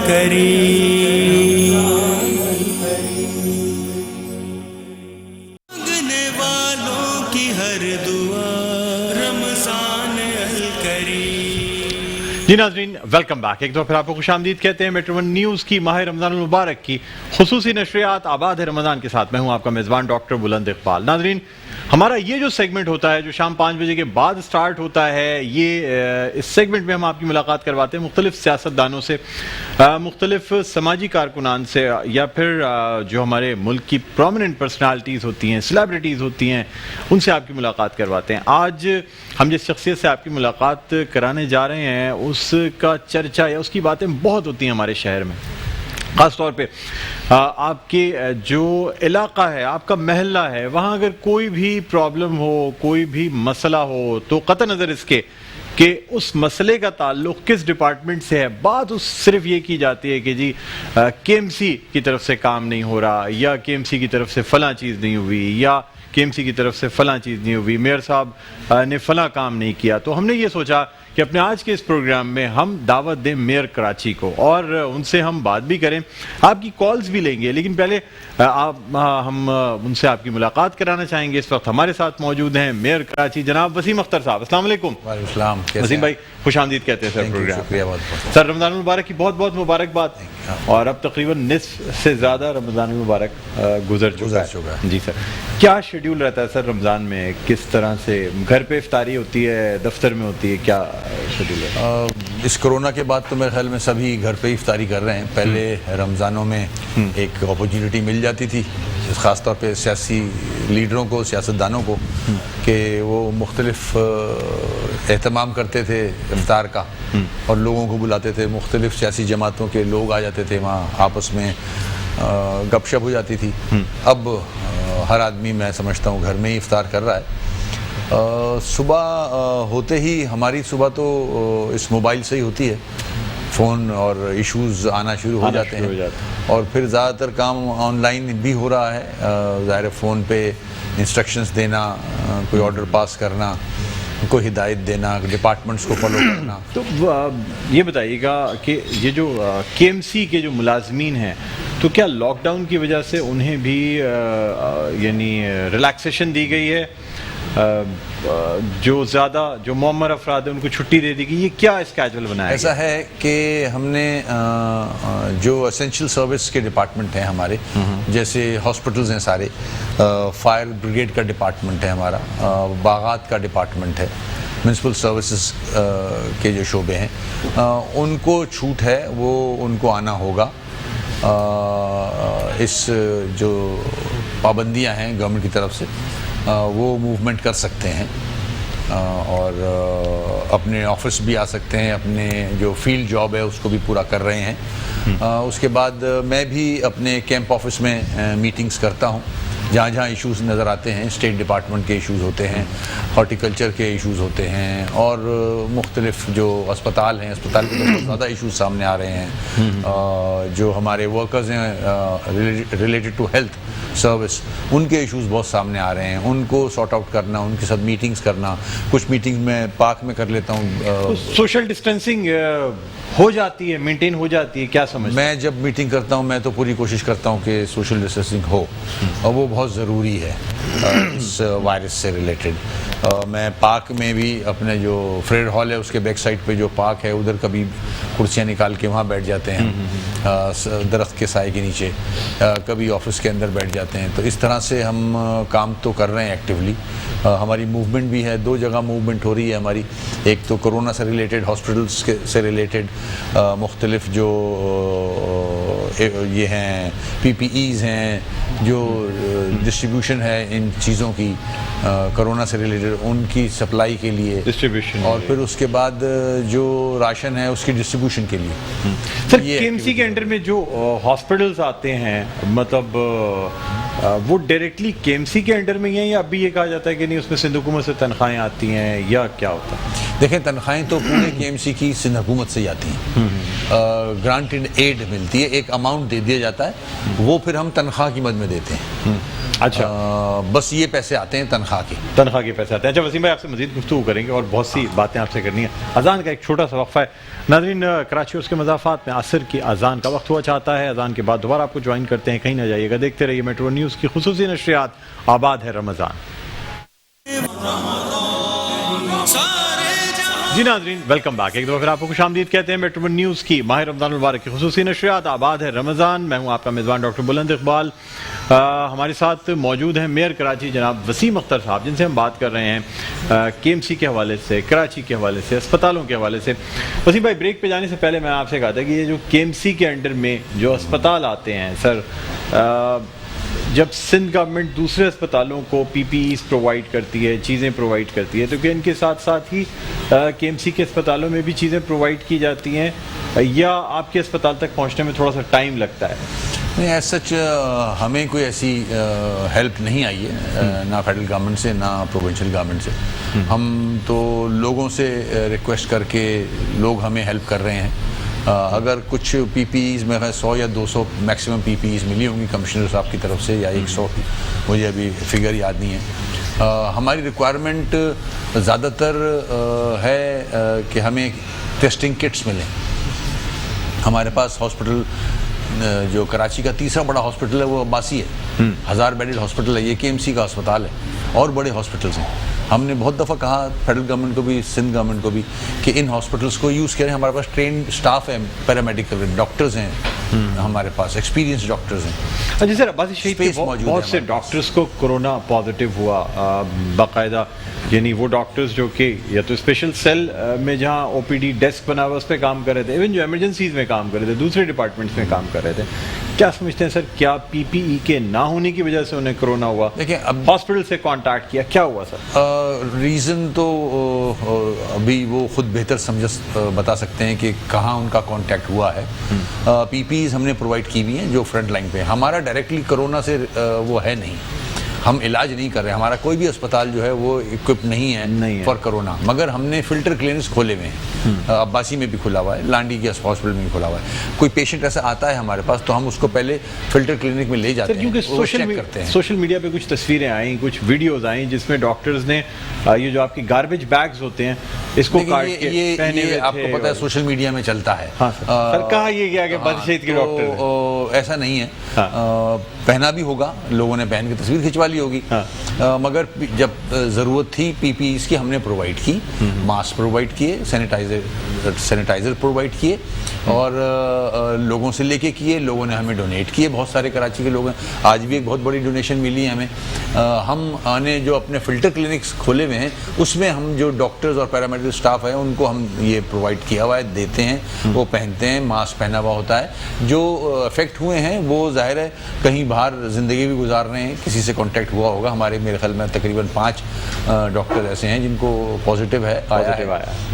الکریم، مانگنے والوں کی ہر دعا رمضان الکریم۔ جی ناظرین، ویلکم بیک، ایک دفعہ پھر آپ کو خوش آمدید کہتے ہیں میٹرو ون نیوز کی ماہ رمضان المبارک کی خصوصی نشریات آباد ہے رمضان کے ساتھ۔ میں ہوں آپ کا میزبان ڈاکٹر بلند اقبال۔ ناظرین، ہمارا یہ جو سیگمنٹ ہوتا ہے جو شام 5 بجے کے بعد سٹارٹ ہوتا ہے، یہ اس سیگمنٹ میں ہم آپ کی ملاقات کرواتے ہیں مختلف سیاستدانوں سے، مختلف سماجی کارکنان سے، یا پھر جو ہمارے ملک کی پرومیننٹ پرسنالٹیز ہوتی ہیں، سیلیبریٹیز ہوتی ہیں، ان سے آپ کی ملاقات کرواتے ہیں۔ آج ہم جس شخصیت سے آپ کی ملاقات کرانے جا رہے ہیں اس کا چرچا یا اس کی باتیں بہت ہوتی ہیں ہمارے شہر میں، خاص طور پہ آپ کے جو علاقہ ہے، آپ کا محلہ ہے، وہاں اگر کوئی بھی پرابلم ہو، کوئی بھی مسئلہ ہو، تو قطع نظر اس کے کہ اس مسئلے کا تعلق کس ڈپارٹمنٹ سے ہے، بات اس صرف یہ کی جاتی ہے کہ جی کے ایم سی کی طرف سے کام نہیں ہو رہا، یا کے ایم سی کی طرف سے فلاں چیز نہیں ہوئی، یا کے ایم سی کی طرف سے فلاں چیز نہیں ہوئی، میئر صاحب نے فلاں کام نہیں کیا۔ تو ہم نے یہ سوچا کہ اپنے آج کے اس پروگرام میں ہم دعوت دیں میئر کراچی کو اور ان سے ہم بات بھی کریں، آپ کی کالز بھی لیں گے، لیکن پہلے ہم ان سے آپ کی ملاقات کرانا چاہیں گے۔ اس وقت ہمارے ساتھ موجود ہیں میئر کراچی جناب وسیم اختر صاحب۔ السلام علیکم۔ وعلیکم السلام۔ وسیم بھائی خوش آمدید کہتے ہیں سر پروگرام۔ شکریہ بہت بہت سر، رمضان المبارک کی بہت بہت مبارکباد، اور اب تقریباً نصف سے زیادہ رمضان المبارک گزر چکا ہے۔ جی سر، کیا شیڈیول رہتا ہے سر رمضان میں؟ کس طرح سے گھر پہ افطاری ہوتی ہے، دفتر میں ہوتی ہے، کیا شیڈیول ہے؟ اس کرونا کے بعد تو میرے خیال میں سبھی گھر پہ افطاری کر رہے ہیں۔ پہلے رمضانوں میں ایک اپورچونٹی مل جاتی تھی خاص طور پہ سیاسی لیڈروں کو، سیاستدانوں کو، کہ وہ مختلف اہتمام کرتے تھے افطار کا اور لوگوں کو بلاتے تھے، مختلف سیاسی جماعتوں کے لوگ آ جاتے تھے، وہاں آپس میں گپ شپ ہو جاتی تھی۔ اب ہر آدمی میں سمجھتا ہوں گھر میں ہی افطار کر رہا ہے۔ صبح ہوتے ہی ہماری صبح تو اس موبائل سے ہی ہوتی ہے، فون اور ایشوز آنا شروع ہو جاتے ہیں، اور پھر زیادہ تر کام آن لائن بھی ہو رہا ہے۔ ظاہر فون پہ انسٹرکشنز دینا، کوئی آرڈر پاس کرنا، کوئی ہدایت دینا، ڈپارٹمنٹس کو فالو کرنا۔ تو یہ بتائیے گا کہ یہ جو کے ایم سی کے جو ملازمین ہیں، تو کیا لاک ڈاؤن کی وجہ سے انہیں بھی یعنی ریلیکسیشن دی گئی ہے؟ جو زیادہ جو معمر افراد ہیں ان کو چھٹی دے دی گئی، یہ کیا اسکیجول بنایا گیا؟ ایسا ہے کہ ہم نے جو اسینشیل سروس کے ڈپارٹمنٹ ہیں ہمارے، جیسے ہاسپٹلز ہیں سارے، فائر بریگیڈ کا ڈپارٹمنٹ ہے ہمارا، باغات کا ڈپارٹمنٹ ہے، میونسپل سروسز کے جو شعبے ہیں، ان کو چھوٹ ہے، وہ ان کو آنا ہوگا۔ اس جو پابندیاں ہیں گورنمنٹ کی طرف سے، وہ موومنٹ کر سکتے ہیں اور اپنے آفس بھی آ سکتے ہیں، اپنے جو فیلڈ جاب ہے اس کو بھی پورا کر رہے ہیں۔ اس کے بعد میں بھی اپنے کیمپ آفس میں میٹنگز کرتا ہوں، جہاں جہاں ایشوز نظر آتے ہیں، اسٹیٹ ڈپارٹمنٹ کے ایشوز ہوتے ہیں، ہارٹیکلچر کے ایشوز ہوتے ہیں، اور مختلف جو اسپتال ہیں، اسپتال کے بہت زیادہ ایشوز سامنے آ رہے ہیں۔ جو ہمارے ورکرز ہیں ریلیٹڈ ٹو ہیلتھ سروس، ان کے ایشوز بہت سامنے آ رہے ہیں، ان کو سارٹ آؤٹ کرنا، ان کے ساتھ میٹنگز کرنا۔ کچھ میٹنگز میں پارک میں کر لیتا ہوں۔ سوشل ڈسٹینسنگ ہو جاتی ہے، مینٹین ہو جاتی ہے، کیا سمجھتے ہیں؟ میں جب میٹنگ کرتا ہوں میں تو پوری کوشش کرتا ہوں کہ سوشل ڈسٹینسنگ ہو، اور وہ بہت ضروری ہے اس وائرس سے ریلیٹڈ۔ میں پارک میں بھی اپنے جو فریڈ ہال ہے اس کے بیک سائڈ پہ جو پارک ہے، ادھر کبھی کرسیاں نکال کے وہاں بیٹھ جاتے ہیں درخت کے سائے کے نیچے، کبھی آفس کے اندر بیٹھ جاتے ہیں۔ تو اس طرح سے ہم کام تو کر رہے ہیں ایکٹیولی۔ ہماری موومنٹ بھی ہے، 2 جگہ موومنٹ ہو رہی ہے ہماری، ایک تو کرونا سے ریلیٹڈ، ہاسپٹلس سے ریلیٹڈ مختلف جو یہ ہیں پی پی ایز ہیں، جو ڈسٹریبیوشن ہے ان چیزوں کی کرونا سے ریلیٹڈ، ان کی سپلائی کے لیے ڈسٹریبیوشن، اور پھر اس کے بعد جو راشن ہے اس کی ڈسٹریبیوشن کے لیے۔ سر، کے ایم سی کے انڈر میں جو ہاسپٹلز آتے ہیں، مطلب وہ ڈائریکٹلی کے ایم سی کے انڈر میں ہی ہیں، یا اب بھی یہ کہا جاتا ہے کہ نہیں اس میں سندھ حکومت سے تنخواہیں آتی ہیں، یا کیا ہوتا ہے؟ دیکھیں، تنخواہیں تو پورے کے ایم سی کی سندھ حکومت سے ہی آتی ہیں، گرانٹڈ ایڈ ملتی ہے، ایک اماؤنٹ دے دیا جاتا ہے، وہ پھر ہم تنخواہ کی مد میں دیتے ہیں۔ اچھا بس یہ پیسے آتے ہیں تنخواہ کے پیسے آتے ہیں. اچھا وسیم بھائی آپ سے مزید گفتگو کریں گے اور بہت سی باتیں آپ سے کرنی ہیں. اذان کا ایک چھوٹا سا وقفہ ہے. ناظرین کراچی اور اس کے مضافات میں عصر کی اذان کا وقت ہوا چاہتا ہے. اذان کے بعد دوبارہ آپ کو جوائن کرتے ہیں, کہیں نہ جائیے گا, دیکھتے رہیے میٹرو نیوز کی خصوصی نشریات آباد ہے رمضان. جی ناظرین ویلکم بیک, ایک دفعہ پھر آپ کو خوش آمدید کہتے ہیں میٹرو نیوز کی ماہ رمضان المبارک کی خصوصی نشریات آباد ہے رمضان. میں ہوں آپ کا میزبان ڈاکٹر بلند اقبال. ہمارے ساتھ موجود ہیں میئر کراچی جناب وسیم اختر صاحب, جن سے ہم بات کر رہے ہیں کے ایم سی کے حوالے سے, کراچی کے حوالے سے, اسپتالوں کے حوالے سے. وسیم بھائی بریک پہ جانے سے پہلے میں آپ سے کہا تھا کہ یہ جو کے ایم سی کے انڈر میں جو اسپتال آتے ہیں سر, جب سندھ گورنمنٹ دوسرے اسپتالوں کو پی پی ایز پرووائڈ کرتی ہے, چیزیں پرووائڈ کرتی ہے, تو کہ ان کے ساتھ ساتھ ہی کے ایم سی کے اسپتالوں میں بھی چیزیں پرووائڈ کی جاتی ہیں یا آپ کے اسپتال تک پہنچنے میں تھوڑا سا ٹائم لگتا ہے؟ نہیں, ایز سچ ہمیں کوئی ایسی ہیلپ نہیں آئی ہے, نہ فیڈرل گورنمنٹ سے نہ پروونشل گورنمنٹ سے. ہم تو لوگوں سے ریکویسٹ کر کے لوگ ہمیں ہیلپ کر رہے ہیں. اگر کچھ پی پی ایز میں 100 یا 200 میکسیمم پی پی ایز ملی ہوں گی کمشنر صاحب کی طرف سے, یا 100, مجھے ابھی فگر یاد نہیں ہے. ہماری ریکوائرمنٹ زیادہ تر ہے کہ ہمیں ٹیسٹنگ کٹس ملیں. ہمارے پاس ہاسپٹل جو کراچی کا تیسرا بڑا ہاسپٹل ہے وہ عباسی ہے, 1000 بیڈڈ ہاسپٹل ہے. یہ کے ایم سی کا اسپتال ہے, اور بڑے ہاسپٹلس ہیں. ہم نے بہت دفعہ کہا فیڈرل گورنمنٹ کو بھی, سندھ گورنمنٹ کو بھی, کہ ان ہاسپٹلس کو یوز کریں. ہمارے پاس ٹرینڈ اسٹاف ہے, پیرامیڈیکل ڈاکٹرز ہیں ہمارے پاس, ایکسپیرینس ڈاکٹرز ہیں. اچھا سر, عباسی شہید کے بہت سے ڈاکٹرز کو کورونا پازیٹیو ہوا باقاعدہ, یعنی وہ ڈاکٹرز جو کہ یا تو اسپیشل سیل میں جہاں او پی ڈی ڈیسک بنا ہوا اس پہ کام کر رہے تھے, ایون جو ایمرجنسیز میں کام کر رہے تھے, دوسرے ڈپارٹمنٹس میں کام کر رہے تھے, کیا سمجھتے ہیں سر, کیا پی پی ای کے نہ ہونے کی وجہ سے انہیں کرونا ہوا؟ دیکھیں اب ہاسپٹل سے کانٹیکٹ کیا, کیا ہوا سر؟ ریزن تو ابھی وہ خود بہتر بتا سکتے ہیں کہ کہاں ان کا کانٹیکٹ ہوا ہے. پی پی ایز ہم نے پرووائڈ کی ہوئی ہیں جو فرنٹ لائن پہ. ہمارا ڈائریکٹلی کرونا سے وہ ہے نہیں, ہم علاج نہیں کر رہے. ہمارا کوئی بھی اسپتال جو ہے وہ اکوپ نہیں ہے فار کرونا, مگر ہم نے فلٹر کلینکس کھولے ہوئے ہیں. عباسی میں بھی کھلا ہوا ہے, لانڈی کے ہاسپٹل میں بھی کھلا ہوا ہے. کوئی پیشنٹ ایسا آتا ہے ہمارے پاس تو ہم اس کو پہلے فلٹر کلینک میں لے جاتے ہیں, کیونکہ سوشل میڈیا پہ کچھ تصویریں آئیں, کچھ ویڈیوز آئیں جس میں ڈاکٹرز نے یہ جو آپ کی گاربیج بیگز ہوتے ہیں اس کو کاٹ کے پہنے ہوئے تھے. آپ کو پتہ ہے سوشل میڈیا میں چلتا ہے. سر کہا یہ گیا کہ عباسی شہید کے ڈاکٹر, ایسا نہیں ہے. پہنا بھی ہوگا, لوگوں نے پہن کے تصویر کھنچوا لی ہوگی, مگر جب ضرورت تھی پی پی ایز کی ہم نے پرووائڈ کی, ماسک پرووائڈ کیے, سینیٹائزر پرووائڈ کیے, اور لوگوں سے لے کے کیے. لوگوں نے ہمیں ڈونیٹ کیے, بہت سارے کراچی کے لوگ ہیں. آج بھی ایک بہت بڑی ڈونیشن ملی ہے ہمیں. ہم نے جو اپنے فلٹر کلینکس کھولے ہوئے ہیں اس میں ہم جو ڈاکٹرز اور پیرامیڈیکل اسٹاف ہیں ان کو ہم یہ پرووائڈ کیا ہوا ہے, دیتے ہیں, وہ پہنتے ہیں, ماسک پہنا ہوا ہوتا ہے. جو افیکٹ ہوئے ہیں وہ ظاہر ہے کہیں باہر زندگی بھی گزار رہے ہیں, کسی سے کانٹیکٹ ہوا ہوگا. ہمارے میرے خیال میں تقریباً 5 ڈاکٹر ایسے ہیں جن کو پازیٹیو ہے آیا ہے,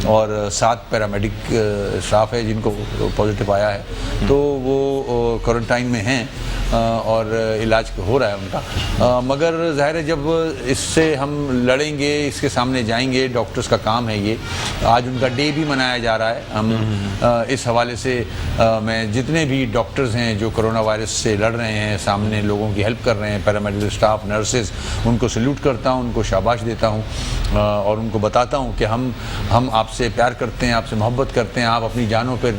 اور 7 پیرامیڈک اسٹاف ہے جن کو پازیٹیو آیا ہے. تو وہ کوارنٹائن میں ہیں اور علاج ہو رہا ہے ان کا. مگر ظاہر ہے جب اس سے ہم لڑیں گے, اس کے سامنے جائیں گے, ڈاکٹرز کا کام ہے یہ. آج ان کا ڈے بھی منایا جا رہا ہے. ہم اس حوالے سے میں جتنے بھی ڈاکٹرز ہیں جو کرونا وائرس سے لڑ رہے ہیں, سامنے لوگوں کی ہیلپ کر رہے ہیں, پیرامیڈیکل اسٹاف, نرسز, ان کو سیلوٹ کرتا ہوں, ان کو شاباش دیتا ہوں, اور ان کو بتاتا ہوں کہ ہم آپ سے پیار کرتے ہیں, آپ سے محبت کرتے ہیں. آپ اپنی جانوں پہ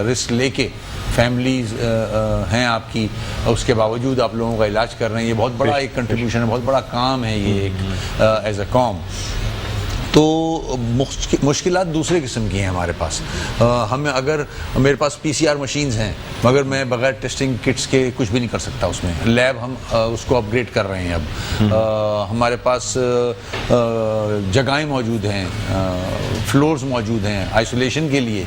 رسک لے کے, فیملیز ہیں آپ کی, اس کے باوجود آپ لوگوں کا علاج کر رہے ہیں. یہ بہت بڑا ایک کنٹریبیوشن ہے, بہت بڑا کام ہے یہ ایک ایز اے قوم. تو مشکلات دوسرے قسم کی ہیں ہمارے پاس. ہمیں اگر میرے پاس پی سی آر مشینز ہیں مگر میں بغیر ٹیسٹنگ کٹس کے کچھ بھی نہیں کر سکتا اس میں. لیب ہم اس کو اپ گریڈ کر رہے ہیں اب. ہمارے پاس جگہیں موجود ہیں, فلورز موجود ہیں آئسولیشن کے لیے.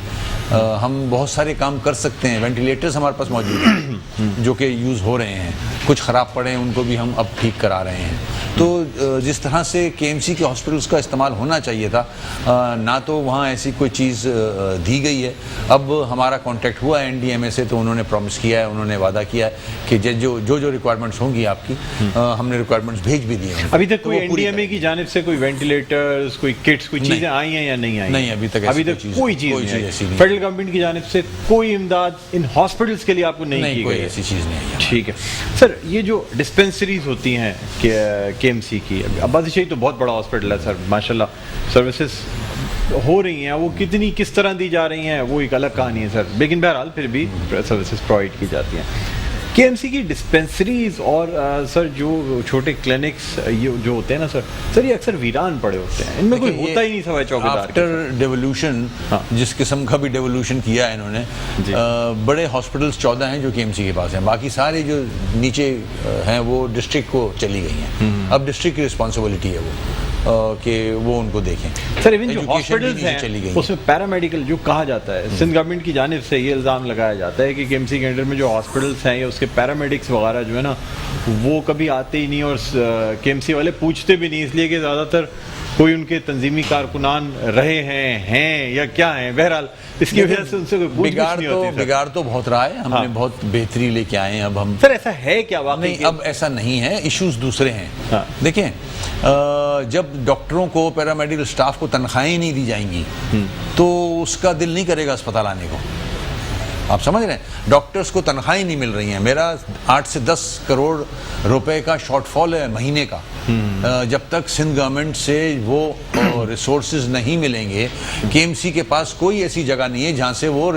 ہم بہت سارے کام کر سکتے ہیں. وینٹیلیٹرز ہمارے پاس موجود ہیں جو کہ یوز ہو رہے ہیں. کچھ خراب پڑے ہیں ان کو بھی ہم اب ٹھیک کرا رہے ہیں. تو جس طرح سے کے ایم سی کے ہاسپٹلس کا استعمال ہونا چاہیے تھا نہ تو وہاں ایسی کوئی چیز دی گئی ہے. اب ہمارا کانٹیکٹ ہوا ہے این ڈی ایم اے سے, تو انہوں نے پرومس کیا ہے, انہوں نے وعدہ کیا ہے کہ جو ریکوائرمنٹس ہوں گی آپ کی, ہم نے ریکوائرمنٹس بھیج بھی دیے ہیں. ابھی تک کوئی این ڈی ایم اے کی جانب سے کوئی وینٹیلیٹرز, کوئی کٹس, کوئی چیزیں آئی ہیں یا نہیں آئی؟ نہیں, ابھی تک کوئی چیز نہیں آئی. فیڈرل گورنمنٹ کی جانب سے کوئی امداد ان ہاسپٹلس کے لیے آپ کو نہیں کی کوئی گئی؟ ایسی چیز نہیں آئی. ٹھیک ہے سر. یہ جو ڈسپینسریز ہوتی ہیں کے ایم سی کی, عباسی شہید تو بہت بڑا ہاسپٹل ہے سر, ماشاء اللہ سروسز ہو رہی ہیں, وہ کتنی کس طرح دی جا رہی ہیں وہ ایک الگ کہانی ہے سر, لیکن بہرحال پھر بھی سروسز پرووائڈ کی جاتی ہیں. کے ایم سی کی ڈسپینسریز اور سر جو چھوٹے کلینکس جو ہوتے ہیں نا سر یہ اکثر ویران پڑے ہوتے ہیں, ان میں کوئی ہوتا ہی نہیں سوائے چوکیدار. آفٹر ڈیولوشن, جس قسم کا بھی ڈیولوشن کیا ہے انہوں نے, بڑے ہاسپٹلس 14 ہیں جو کے ایم سی کے پاس ہیں, باقی سارے جو نیچے ہیں وہ ڈسٹرکٹ کو چلی گئی ہیں. اب ڈسٹرکٹ کی رسپانسبلٹی ہے وہ کہ وہ ان کو دیکھیں. سر ایون جو ہاسپٹلس ہیں اس میں پیرامیڈیکل جو کہا جاتا ہے, سندھ گورنمنٹ کی جانب سے یہ الزام لگایا جاتا ہے کہ کے ایم سی کے انڈر میں جو ہاسپٹلس ہیں یا اس کے پیرامیڈکس وغیرہ جو ہے نا وہ کبھی آتے ہی نہیں, اور کے ایم سی والے پوچھتے بھی نہیں, اس لیے کہ زیادہ تر کوئی ان کے تنظیمی کارکنان رہے ہیں یا کیا ہیں. بہرحال اس کی وجہ سے ان سے کوئی پوچھ نہیں ہوتی. بگاڑ تو بہت رہا ہے, ہم نے بہت بہتری لے کے آئے ہیں. اب ہم سر ایسا ہے کیا واقعی؟ نہیں, اب ایسا نہیں ہے, ایشوز دوسرے ہیں. دیکھیں, جب ڈاکٹروں کو, پیرامیڈیکل سٹاف کو تنخواہیں نہیں دی جائیں گی تو اس کا دل نہیں کرے گا اسپتال آنے کو. آپ سمجھ رہے ہیں, ڈاکٹرز کو تنخواہیں نہیں مل رہی ہیں. میرا 8 سے 10 کروڑ روپے کا شارٹ فال ہے مہینے کا. جب تک سندھ گورنمنٹ سے وہ ریسورسز نہیں ملیں گے, کے ایم سی کے پاس کوئی ایسی جگہ نہیں ہے جہاں سے وہ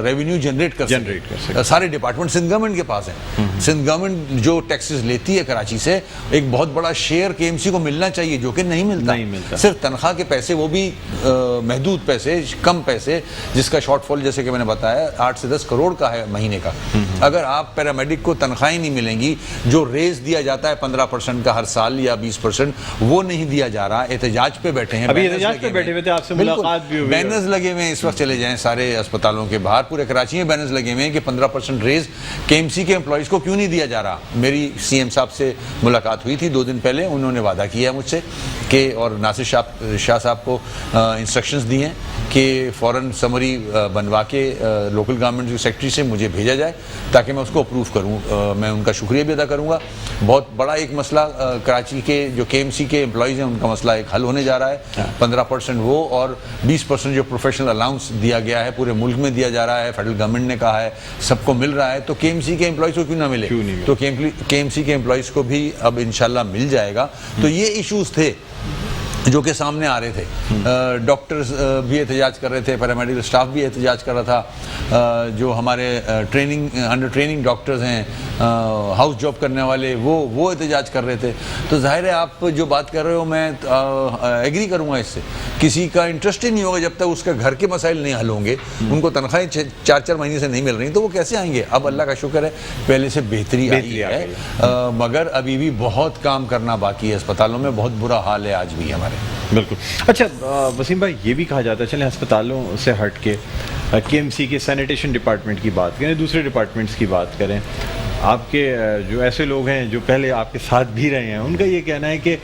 ریونیو جنریٹ کر سکے. سارے ڈپارٹمنٹ سندھ گورنمنٹ کے پاس ہیں. سندھ گورنمنٹ جو ٹیکسز لیتی ہے کراچی سے, ایک بہت بڑا شیئر کے ایم سی کو ملنا چاہیے, جو کہ نہیں ملتا. صرف تنخواہ کے پیسے, وہ بھی محدود پیسے, کم پیسے, جس کا شارٹ فال جیسے کہ میں نے بتایا 8 سے 10 کروڑ کا ہے مہینے کا. اگر آپ پیرامیڈک کو تنخواہیں نہیں ملیں گی, جو ریز دیا جاتا ہے 15% کا ہر سال یا 20%, وہ نہیں دیا جا رہا. احتجاج پہ بیٹھے ہیں, ابھی احتجاج پہ بیٹھے ہوئے تھے, آپ سے ملاقات بھی ہوئی, بینرز لگے ہوئے ہیں اس وقت. چلے جائیں سارے اسپتالوں کے باہر, پورے کراچی میں بینرز لگے ہوئے ہیں کہ 15% ریز کے ایم سی کے امپلائیز کو کیوں نہیں دیا جا رہا. میری سی ایم صاحب سے ملاقات ہوئی تھی 2 دن پہلے, انہوں نے وعدہ کیا ہے مجھ سے کہ, اور ناصر شاہ صاحب کو انسٹرکشنز دی ہیں کہ فوراً سمری بنوا کے لوکل گورنمنٹ کے سیکٹری سے مجھے بھیجا جائے تاکہ میں اس کو اپروو کروں. میں ان کا شکریہ بھی ادا کروں گا. بہت بڑا ایک مسئلہ کراچی کے جو کے ایم سی کے امپلائیز ہیں ان کا مسئلہ ایک حل ہونے جا رہا ہے. 15% وہ اور 20% جو پروفیشنل الاؤنس دیا گیا ہے, پورے ملک میں دیا جا رہا ہے, فیڈرل گورنمنٹ نے کہا ہے سب کو مل رہا ہے, تو کے ایم سی کے امپلائیز کو کیوں نہ ملے؟ تو کے ایم سی کے امپلائیز کو بھی اب انشاءاللہ مل جائے گا. تو یہ ایشوز تھے جو کہ سامنے آ رہے تھے. ڈاکٹرز بھی احتجاج کر رہے تھے, پیرامیڈیکل سٹاف بھی احتجاج کر رہا تھا, جو ہمارے انڈر ٹریننگ ڈاکٹرز ہیں, ہاؤس جاب کرنے والے, وہ احتجاج کر رہے تھے. تو ظاہر ہے آپ جو بات کر رہے ہو میں ایگری کروں گا اس سے. کسی کا انٹرسٹ ہی نہیں ہوگا جب تک اس کے گھر کے مسائل نہیں حل ہوں گے. ان کو تنخواہیں 4 مہینے سے نہیں مل رہی تو وہ کیسے آئیں گے؟ اب اللہ کا شکر ہے پہلے سے بہتری آئی ہے, مگر ابھی بھی بہت کام کرنا باقی ہے اسپتالوں میں. بہت برا حال ہے آج بھی ہمارے. بالکل. اچھا وسیم بھائی, یہ بھی کہا جاتا ہے, چلیں ہسپتالوں سے ہٹ کے کے ایم سی کے سینیٹیشن ڈپارٹمنٹ کی بات کریں, دوسرے ڈپارٹمنٹس کی بات کریں, آپ کے جو ایسے لوگ ہیں جو پہلے آپ کے ساتھ بھی رہے ہیں, ان کا یہ کہنا ہے کہ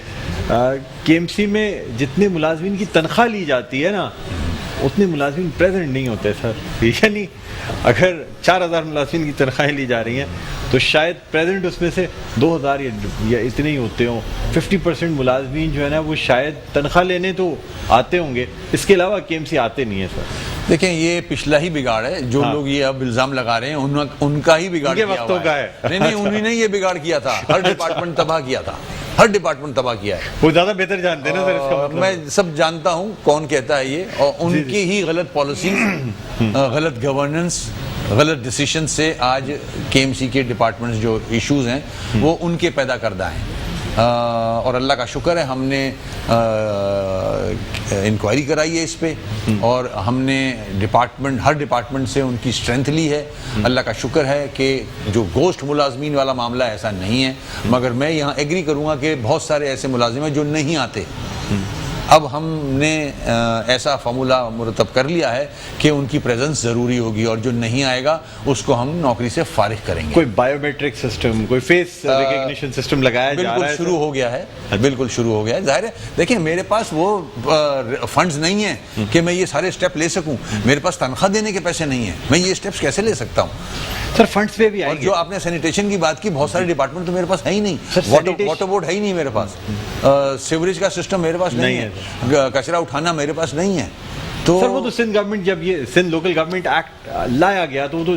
کے ایم سی میں جتنے ملازمین کی تنخواہ لی جاتی ہے نا, اتنے ملازمین پریزنٹ نہیں ہوتے سر. یعنی اگر 4000 ملازمین کی تنخواہیں لی جا رہی ہیں تو شاید پریزنٹ اس میں سے 2000 یا اتنے ہی ہوتے ہوں. 50% ملازمین جو ہے نا وہ شاید تنخواہ لینے تو آتے ہوں گے, اس کے علاوہ کے ایم سی آتے نہیں ہیں سر. دیکھیں یہ پچھلا ہی بگاڑ ہے, جو لوگ یہ اب الزام لگا رہے ہیں ان کا ہی بگاڑ کیا ہوا ہے. نہیں, انہوں نے یہ بگاڑ کیا تھا, ہر ڈپارٹمنٹ تباہ کیا تھا, ہر ڈپارٹمنٹ تباہ کیا ہے. وہ زیادہ بہتر جانتے ہیں نا سر اس کا مطلب. میں سب جانتا ہوں کون کہتا ہے یہ, اور ان کی ہی غلط پالیسیز, غلط گورننس, غلط ڈیسیشن سے آج کے ایم سی کے ڈپارٹمنٹس جو ایشوز ہیں وہ ان کے پیدا کردہ ہیں. اور اللہ کا شکر ہے ہم نے انکوائری کرائی ہے اس پہ, اور ہم نے ہر ڈپارٹمنٹ سے ان کی اسٹرینتھ لی ہے. اللہ کا شکر ہے کہ جو گوشت ملازمین والا معاملہ ایسا نہیں ہے, مگر میں یہاں ایگری کروں گا کہ بہت سارے ایسے ملازم ہیں جو نہیں آتے, اب ہم نے ایسا فارمولا مرتب کر لیا ہے کہ ان کی پریزنس ضروری ہوگی اور جو نہیں آئے گا اس کو ہم نوکری سے فارغ کریں گے. کوئی بایو میٹرک سسٹم, کوئی فیس ریکگنیشن سسٹم لگایا جا رہا ہے؟ بالکل شروع ہو گیا ہے, بالکل شروع ہو گیا ہے. ظاہر ہے دیکھیں میرے پاس وہ فنڈز نہیں ہیں کہ میں یہ سارے اسٹیپ لے سکوں, میرے پاس تنخواہ دینے کے پیسے نہیں ہیں, میں یہ اسٹیپس کیسے لے سکتا ہوں؟ سر فنڈز پہ بھی اور آئیں گے. جو آپ نے سینیٹیشن کی بات کی, بہت سارے ڈپارٹمنٹ تو میرے پاس ہے ہی نہیں. واٹر بورڈ ہے ہی نہیں میرے پاس, سیوریج کا سسٹم میرے پاس نہیں ہے, کچرا اٹھانا میرے پاس نہیں ہے. تو سر وہ تو سندھ گورنمنٹ, جب یہ سندھ لوکل گورنمنٹ ایکٹ لایا گیا تو وہ تو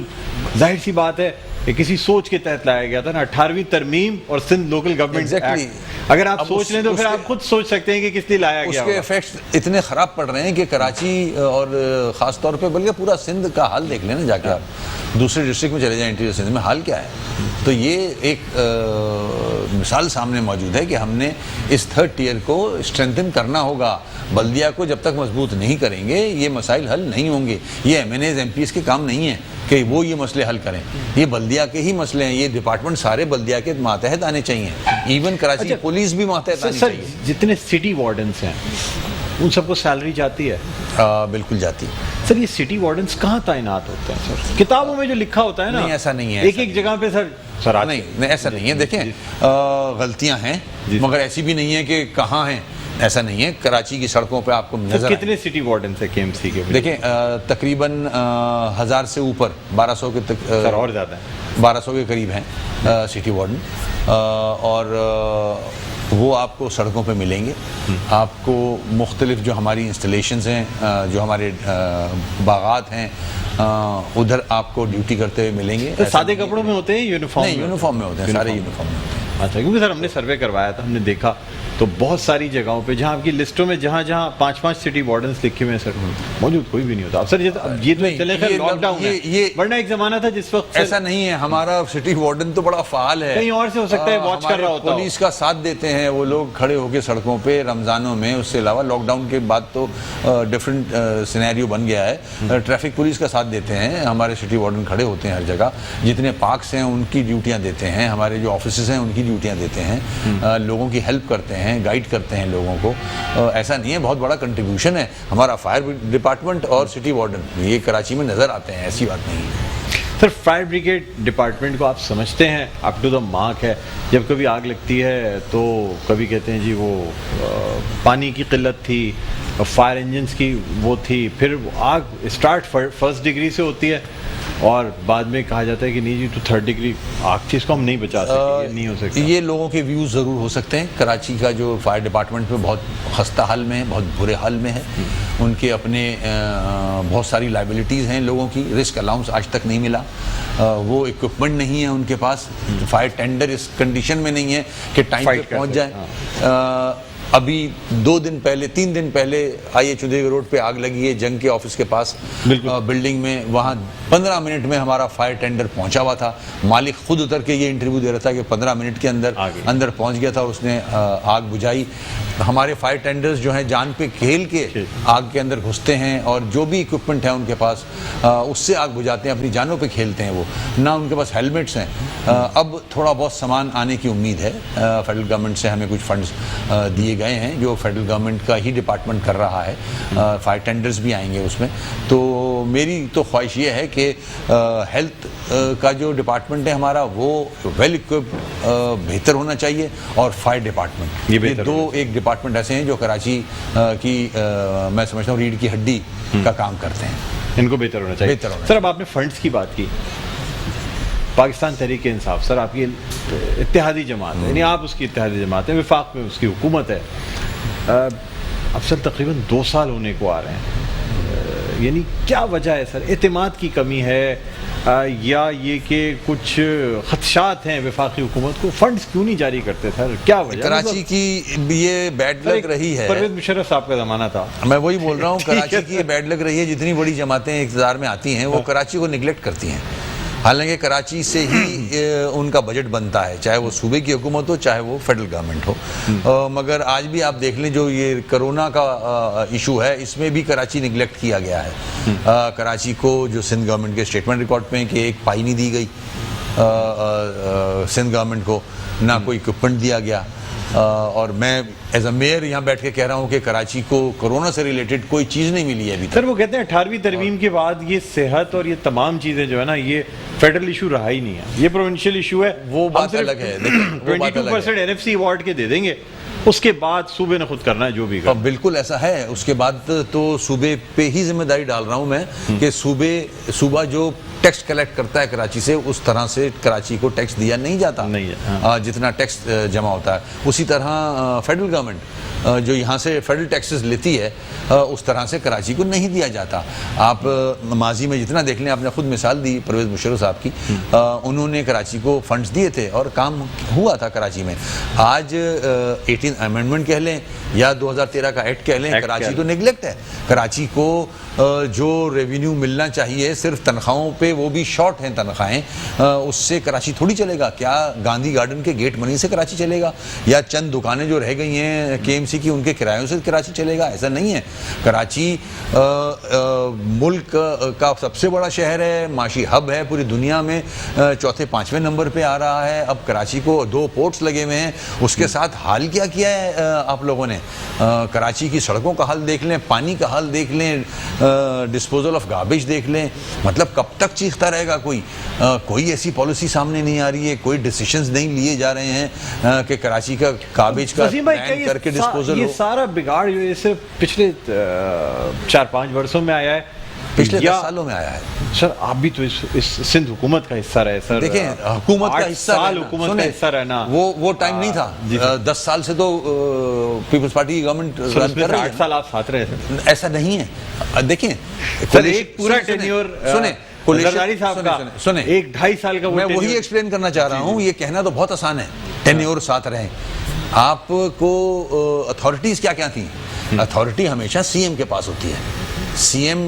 ظاہر سی بات ہے کہ کسی سوچ کے تحت لایا گیا تھا نا, 18ویں ترمیم اور سندھ لوکل گورنمنٹ ایکٹ. اگر آپ سوچ لیں تو پھر آپ خود سوچ سکتے ہیں کہ کس لیے لایا گیا. اس کے ایفیکٹس اتنے خراب پڑ رہے ہیں کہ کراچی اور خاص طور پہ بلکہ پورا سندھ کا حال دیکھ لیں نا جا کے, آپ دوسرے ڈسٹرکٹ میں چلے جائیں انٹیریئر سندھ میں حال کیا ہے. تو یہ ایک مثال سامنے موجود ہے کہ ہم نے اس تھرڈ ٹیئر کو اسٹرینتھن کرنا ہوگا. بلدیہ کو جب تک مضبوط نہیں کریں گے یہ مسائل حل نہیں ہوں گے. یہ M N As M Ps کے کام نہیں ہے کہ وہ یہ مسئلے حل کریں, یہ بلدیہ کے ہی مسئلے ہیں. یہ ڈپارٹمنٹ سارے بلدیہ کے ماتحت آنے چاہیے, ایون کراچی پولیس بھی ماتحت آنی چاہیے. جتنے سٹی وارڈنس ہیں ان سب کو سیلری جاتی ہے؟ بالکل جاتی. سر یہ سٹی وارڈنس کہاں تعینات ہوتے ہیں سر؟ کتابوں میں جو لکھا ہوتا ہے نا, نہیں ایسا نہیں ہے, ایک ایک جگہ پہ سر نہیں ایسا نہیں ہے. دیکھیں غلطیاں ہیں مگر ایسی بھی نہیں ہے کہ کہاں ہیں, ایسا نہیں ہے. کراچی کی سڑکوں پہ آپ کو نظر کتنے سٹی وارڈنس ہیں کے ایم سی کے؟ دیکھیں تقریباً 1000 سے اوپر, 1200 کے سر اور زیادہ ہیں, 1200 کے قریب ہیں سٹی وارڈن, اور وہ آپ کو سڑکوں پہ ملیں گے. آپ کو مختلف جو ہماری انسٹالیشنز ہیں, جو ہمارے باغات ہیں, ادھر آپ کو ڈیوٹی کرتے ہوئے ملیں گے. سادے کپڑوں میں ہوتے ہیں یونیفارم؟ نہیں یونیفارم میں ہوتے ہیں, سارے یونیفارم میں ہوتے ہیں. اچھا, کیونکہ سر ہم نے سروے کروایا تھا, ہم نے دیکھا تو بہت ساری جگہوں پہ جہاں آپ کی لسٹوں میں جہاں 5 سٹی وارڈنس لکھے ہوئے ہیں سر, موجود کوئی بھی نہیں ہوتا. اب سر یہ تو چلے خیر لاک ڈاؤن ہے, ورنہ ایک زمانہ تھا جس وقت ایسا نہیں ہے. ہمارا سٹی وارڈن تو بڑا فعال ہے, کہیں اور سے ہو سکتا ہے واچ کر رہا ہوتا, پولیس کا ساتھ دیتے ہیں وہ لوگ کھڑے ہو کے سڑکوں پہ رمضانوں میں. اس سے علاوہ لاک ڈاؤن کے بعد تو ڈفرینٹ سینیریو بن گیا ہے. ٹریفک پولیس کا ساتھ دیتے ہیں, ہمارے سٹی وارڈن کھڑے ہوتے ہیں ہر جگہ. جتنے پارکس ہیں ان کی ڈیوٹیاں دیتے ہیں, ہمارے جو آفیسز ہیں ان کی ڈیوٹیاں دیتے ہیں, لوگوں کی ہیلپ کرتے ہیں, گائیڈ کرتے ہیں لوگوں کو. ایسا نہیں ہے, بہت بڑا کنٹریبیوشن ہے ہمارا فائر ڈپارٹمنٹ اور سٹی وارڈن, یہ کراچی میں نظر آتے ہیں, ایسی بات نہیں ہے. سر فائر بریگیڈ ڈپارٹمنٹ کو آپ سمجھتے ہیں اپ ٹو دا مارک ہے؟ جب کبھی آگ لگتی ہے تو کبھی کہتے ہیں جی وہ پانی کی قلت تھی, فائر انجنس کی وہ تھی, پھر آگ اسٹارٹ فرسٹ ڈگری سے ہوتی ہے اور بعد میں کہا جاتا ہے کہ نہیں جی تو تھرڈ ڈگری آگ تھی, اس کو ہم نہیں بچا سکتے, یہ نہیں ہو سکتا. یہ لوگوں کے ویوز ضرور ہو سکتے ہیں. کراچی کا جو فائر ڈپارٹمنٹ میں بہت خستہ حال میں ہے, بہت برے حال میں ہے. ان کے اپنے بہت ساری لائبلٹیز ہیں لوگوں کی, رسک الاؤنس آج تک نہیں ملا, وہ اکوپمنٹ نہیں ہے ان کے پاس, فائر ٹینڈر اس کنڈیشن میں نہیں ہے کہ ٹائم پہ پہنچ جائے. ابھی 3 دن پہلے آئیے چودھری روڈ پہ آگ لگی ہے جنگ کے آفس کے پاس بلڈنگ میں, وہاں 15 منٹ میں ہمارا فائر ٹینڈر پہنچا ہوا تھا. مالک خود اتر کے یہ انٹرویو دے رہا تھا کہ 15 منٹ کے اندر پہنچ گیا تھا اور اس نے آگ بجھائی. ہمارے فائر ٹینڈرز جو ہیں جان پہ کھیل کے آگ کے اندر گھستے ہیں اور جو بھی اکوپمنٹ ہے ان کے پاس اس سے آگ بجھاتے ہیں, اپنی جانوں پہ کھیلتے ہیں. وہ نہ ان کے پاس ہیلمٹس ہیں. اب تھوڑا بہت سامان آنے کی امید ہے, فیڈرل گورنمنٹ سے ہمیں کچھ فنڈز دیے گئے ہیں جو فیڈرل گورنمنٹ کا ہی ڈپارٹمنٹ کر رہا ہے. فائر ٹینڈرز بھی آئیں گے اس میں. تو میری تو خواہش یہ ہے کہ ہیلتھ کا جو ڈپارٹمنٹ ہے ہمارا وہ ویل اکوپڈ بہتر ہونا چاہیے, اور فائر ڈپارٹمنٹ, یہ دو ایک ڈپارٹمنٹ ایسے ہیں جو کراچی کی میں سمجھتا ہوں ریڑھ کی ہڈی کا کام کرتے ہیں, ان کو بہتر ہونا چاہیے. سر اب آپ نے فنڈز کی بات کی, پاکستان تحریک انصاف سر آپ کی اتحادی جماعت ہے, یعنی آپ اس کی اتحادی جماعت ہے, وفاق میں اس کی حکومت ہے. اب سر تقریباً 2 سال ہونے کو آ رہے ہیں, یعنی کیا وجہ ہے سر؟ اعتماد کی کمی ہے یا یہ کہ کچھ خدشات ہیں وفاقی حکومت کو؟ فنڈز کیوں نہیں جاری کرتے سر, کیا وجہ؟ کراچی کی یہ بیڈ لک رہی ہے, پرویز مشرف صاحب کا زمانہ تھا, میں وہی بول رہا ہوں, کراچی کی یہ بیڈ لک رہی ہے. جتنی بڑی جماعتیں اقتدار میں آتی ہیں وہ کراچی کو نگلیکٹ کرتی ہیں, حالانکہ کراچی سے ہی ان کا بجٹ بنتا ہے, چاہے وہ صوبے کی حکومت ہو چاہے وہ فیڈرل گورنمنٹ ہو. مگر آج بھی آپ دیکھ لیں جو یہ کرونا کا ایشو ہے اس میں بھی کراچی نگلیکٹ کیا گیا ہے. کراچی کو جو سندھ گورنمنٹ کے اسٹیٹمنٹ ریکارڈ پہ ہیں کہ ایک پائی نہیں دی گئی سندھ گورنمنٹ کو, نہ کوئی اکوپمنٹ دیا گیا. اور میں ایز اے میئر یہاں بیٹھ کے کہہ رہا ہوں کہ کراچی کو کورونا سے ریلیٹڈ کوئی چیز نہیں ملی ہے ابھی تک. سر وہ کہتے ہیں 18ویں ترمیم کے بعد یہ صحت اور یہ تمام چیزیں جو ہے نا یہ فیڈرل ایشو رہا ہی نہیں ہے, یہ پروونشل ایشو ہے. وہ بات الگ ہے, 22% NFC ایوارڈ کے دے دیں گے, اس کے بعد صوبے نے خود کرنا ہے جو بھی کرنا. بالکل ایسا ہے. اس کے بعد تو صوبے پہ ہی ذمہ داری ڈال رہا ہوں میں کہ صوبہ جو ٹیکس کلیکٹ کرتا ہے کراچی سے, اس طرح سے کراچی کو ٹیکس دیا نہیں جاتا جتنا ٹیکس جمع ہوتا ہے. اسی طرح فیڈرل گورنمنٹ جو یہاں سے فیڈرل ٹیکسز لیتی ہے اس طرح سے کراچی کو نہیں دیا جاتا. آپ ماضی میں جتنا دیکھ لیں, آپ نے خود مثال دی پرویز مشرف صاحب کی, انہوں نے کراچی کو فنڈز دیے تھے اور کام ہوا تھا کراچی میں. آج 18 امینڈمنٹ کہہ لیں یا 2013 کا ایکٹ کہہ لیں, کراچی تو نیگلیکٹ ہے. کراچی کو جو ریونیو ملنا چاہیے صرف تنخواہوں پہ, وہ بھی شارٹ ہیں تنخواہیں, اس سے کراچی تھوڑی چلے گا. کیا گاندھی گارڈن کے گیٹ منی سے کراچی چلے گا, یا چند دکانیں جو رہ گئی ہیں KMC کی ان کے کرایوں سے کراچی چلے گا؟ ایسا نہیں ہے. کراچی ملک کا سب سے بڑا شہر ہے, معاشی ہب ہے پوری دنیا میں, چوتھے 5ویں نمبر پہ آ رہا ہے. اب کراچی کو 2 پورٹس لگے ہوئے ہیں, اس کے ساتھ حال کیا ہے آپ لوگوں نے؟ کراچی کی سڑکوں کا حال دیکھ لیں, پانی کا حال دیکھ لیں, ڈسپوزل آف گاربیج دیکھ لیں. مطلب کب تک چیختا رہے گا کوئی ایسی پالیسی سامنے نہیں آ رہی ہے, کوئی ڈیسیشنز نہیں لیے جا رہے ہیں کہ کراچی کا گاربیج کا بین کر کے ڈسپوزل ہو. یہ سارا بگاڑ جو ہے صرف پچھلے 4-5 برسوں میں آیا ہے, پچھلے 10 سالوں میں آیا ہے. سر آپ بھی تو اس سندھ حکومت کا حصہ رہے سر. دیکھیں حکومت کا حصہ حکومت کا حصہ رہنا وہ ٹائم نہیں تھا. 10 سال سے تو پیپلز پارٹی کی گورنمنٹ رن کر رہی ہے. 8 سال آپ ساتھ رہے سر. ایسا نہیں ہے. دیکھیں ایک پورا ٹینیور زرداری صاحب کا 1-2.5 سال کا, میں وہی ایکسپلین کرنا چاہ رہا ہوں. یہ کہنا تو بہت آسان ہے ٹینیور ساتھ رہیں. آپ کو اتھارٹیز کیا تھیں؟ اتھارٹی ہمیشہ CM کے پاس ہوتی ہے. CM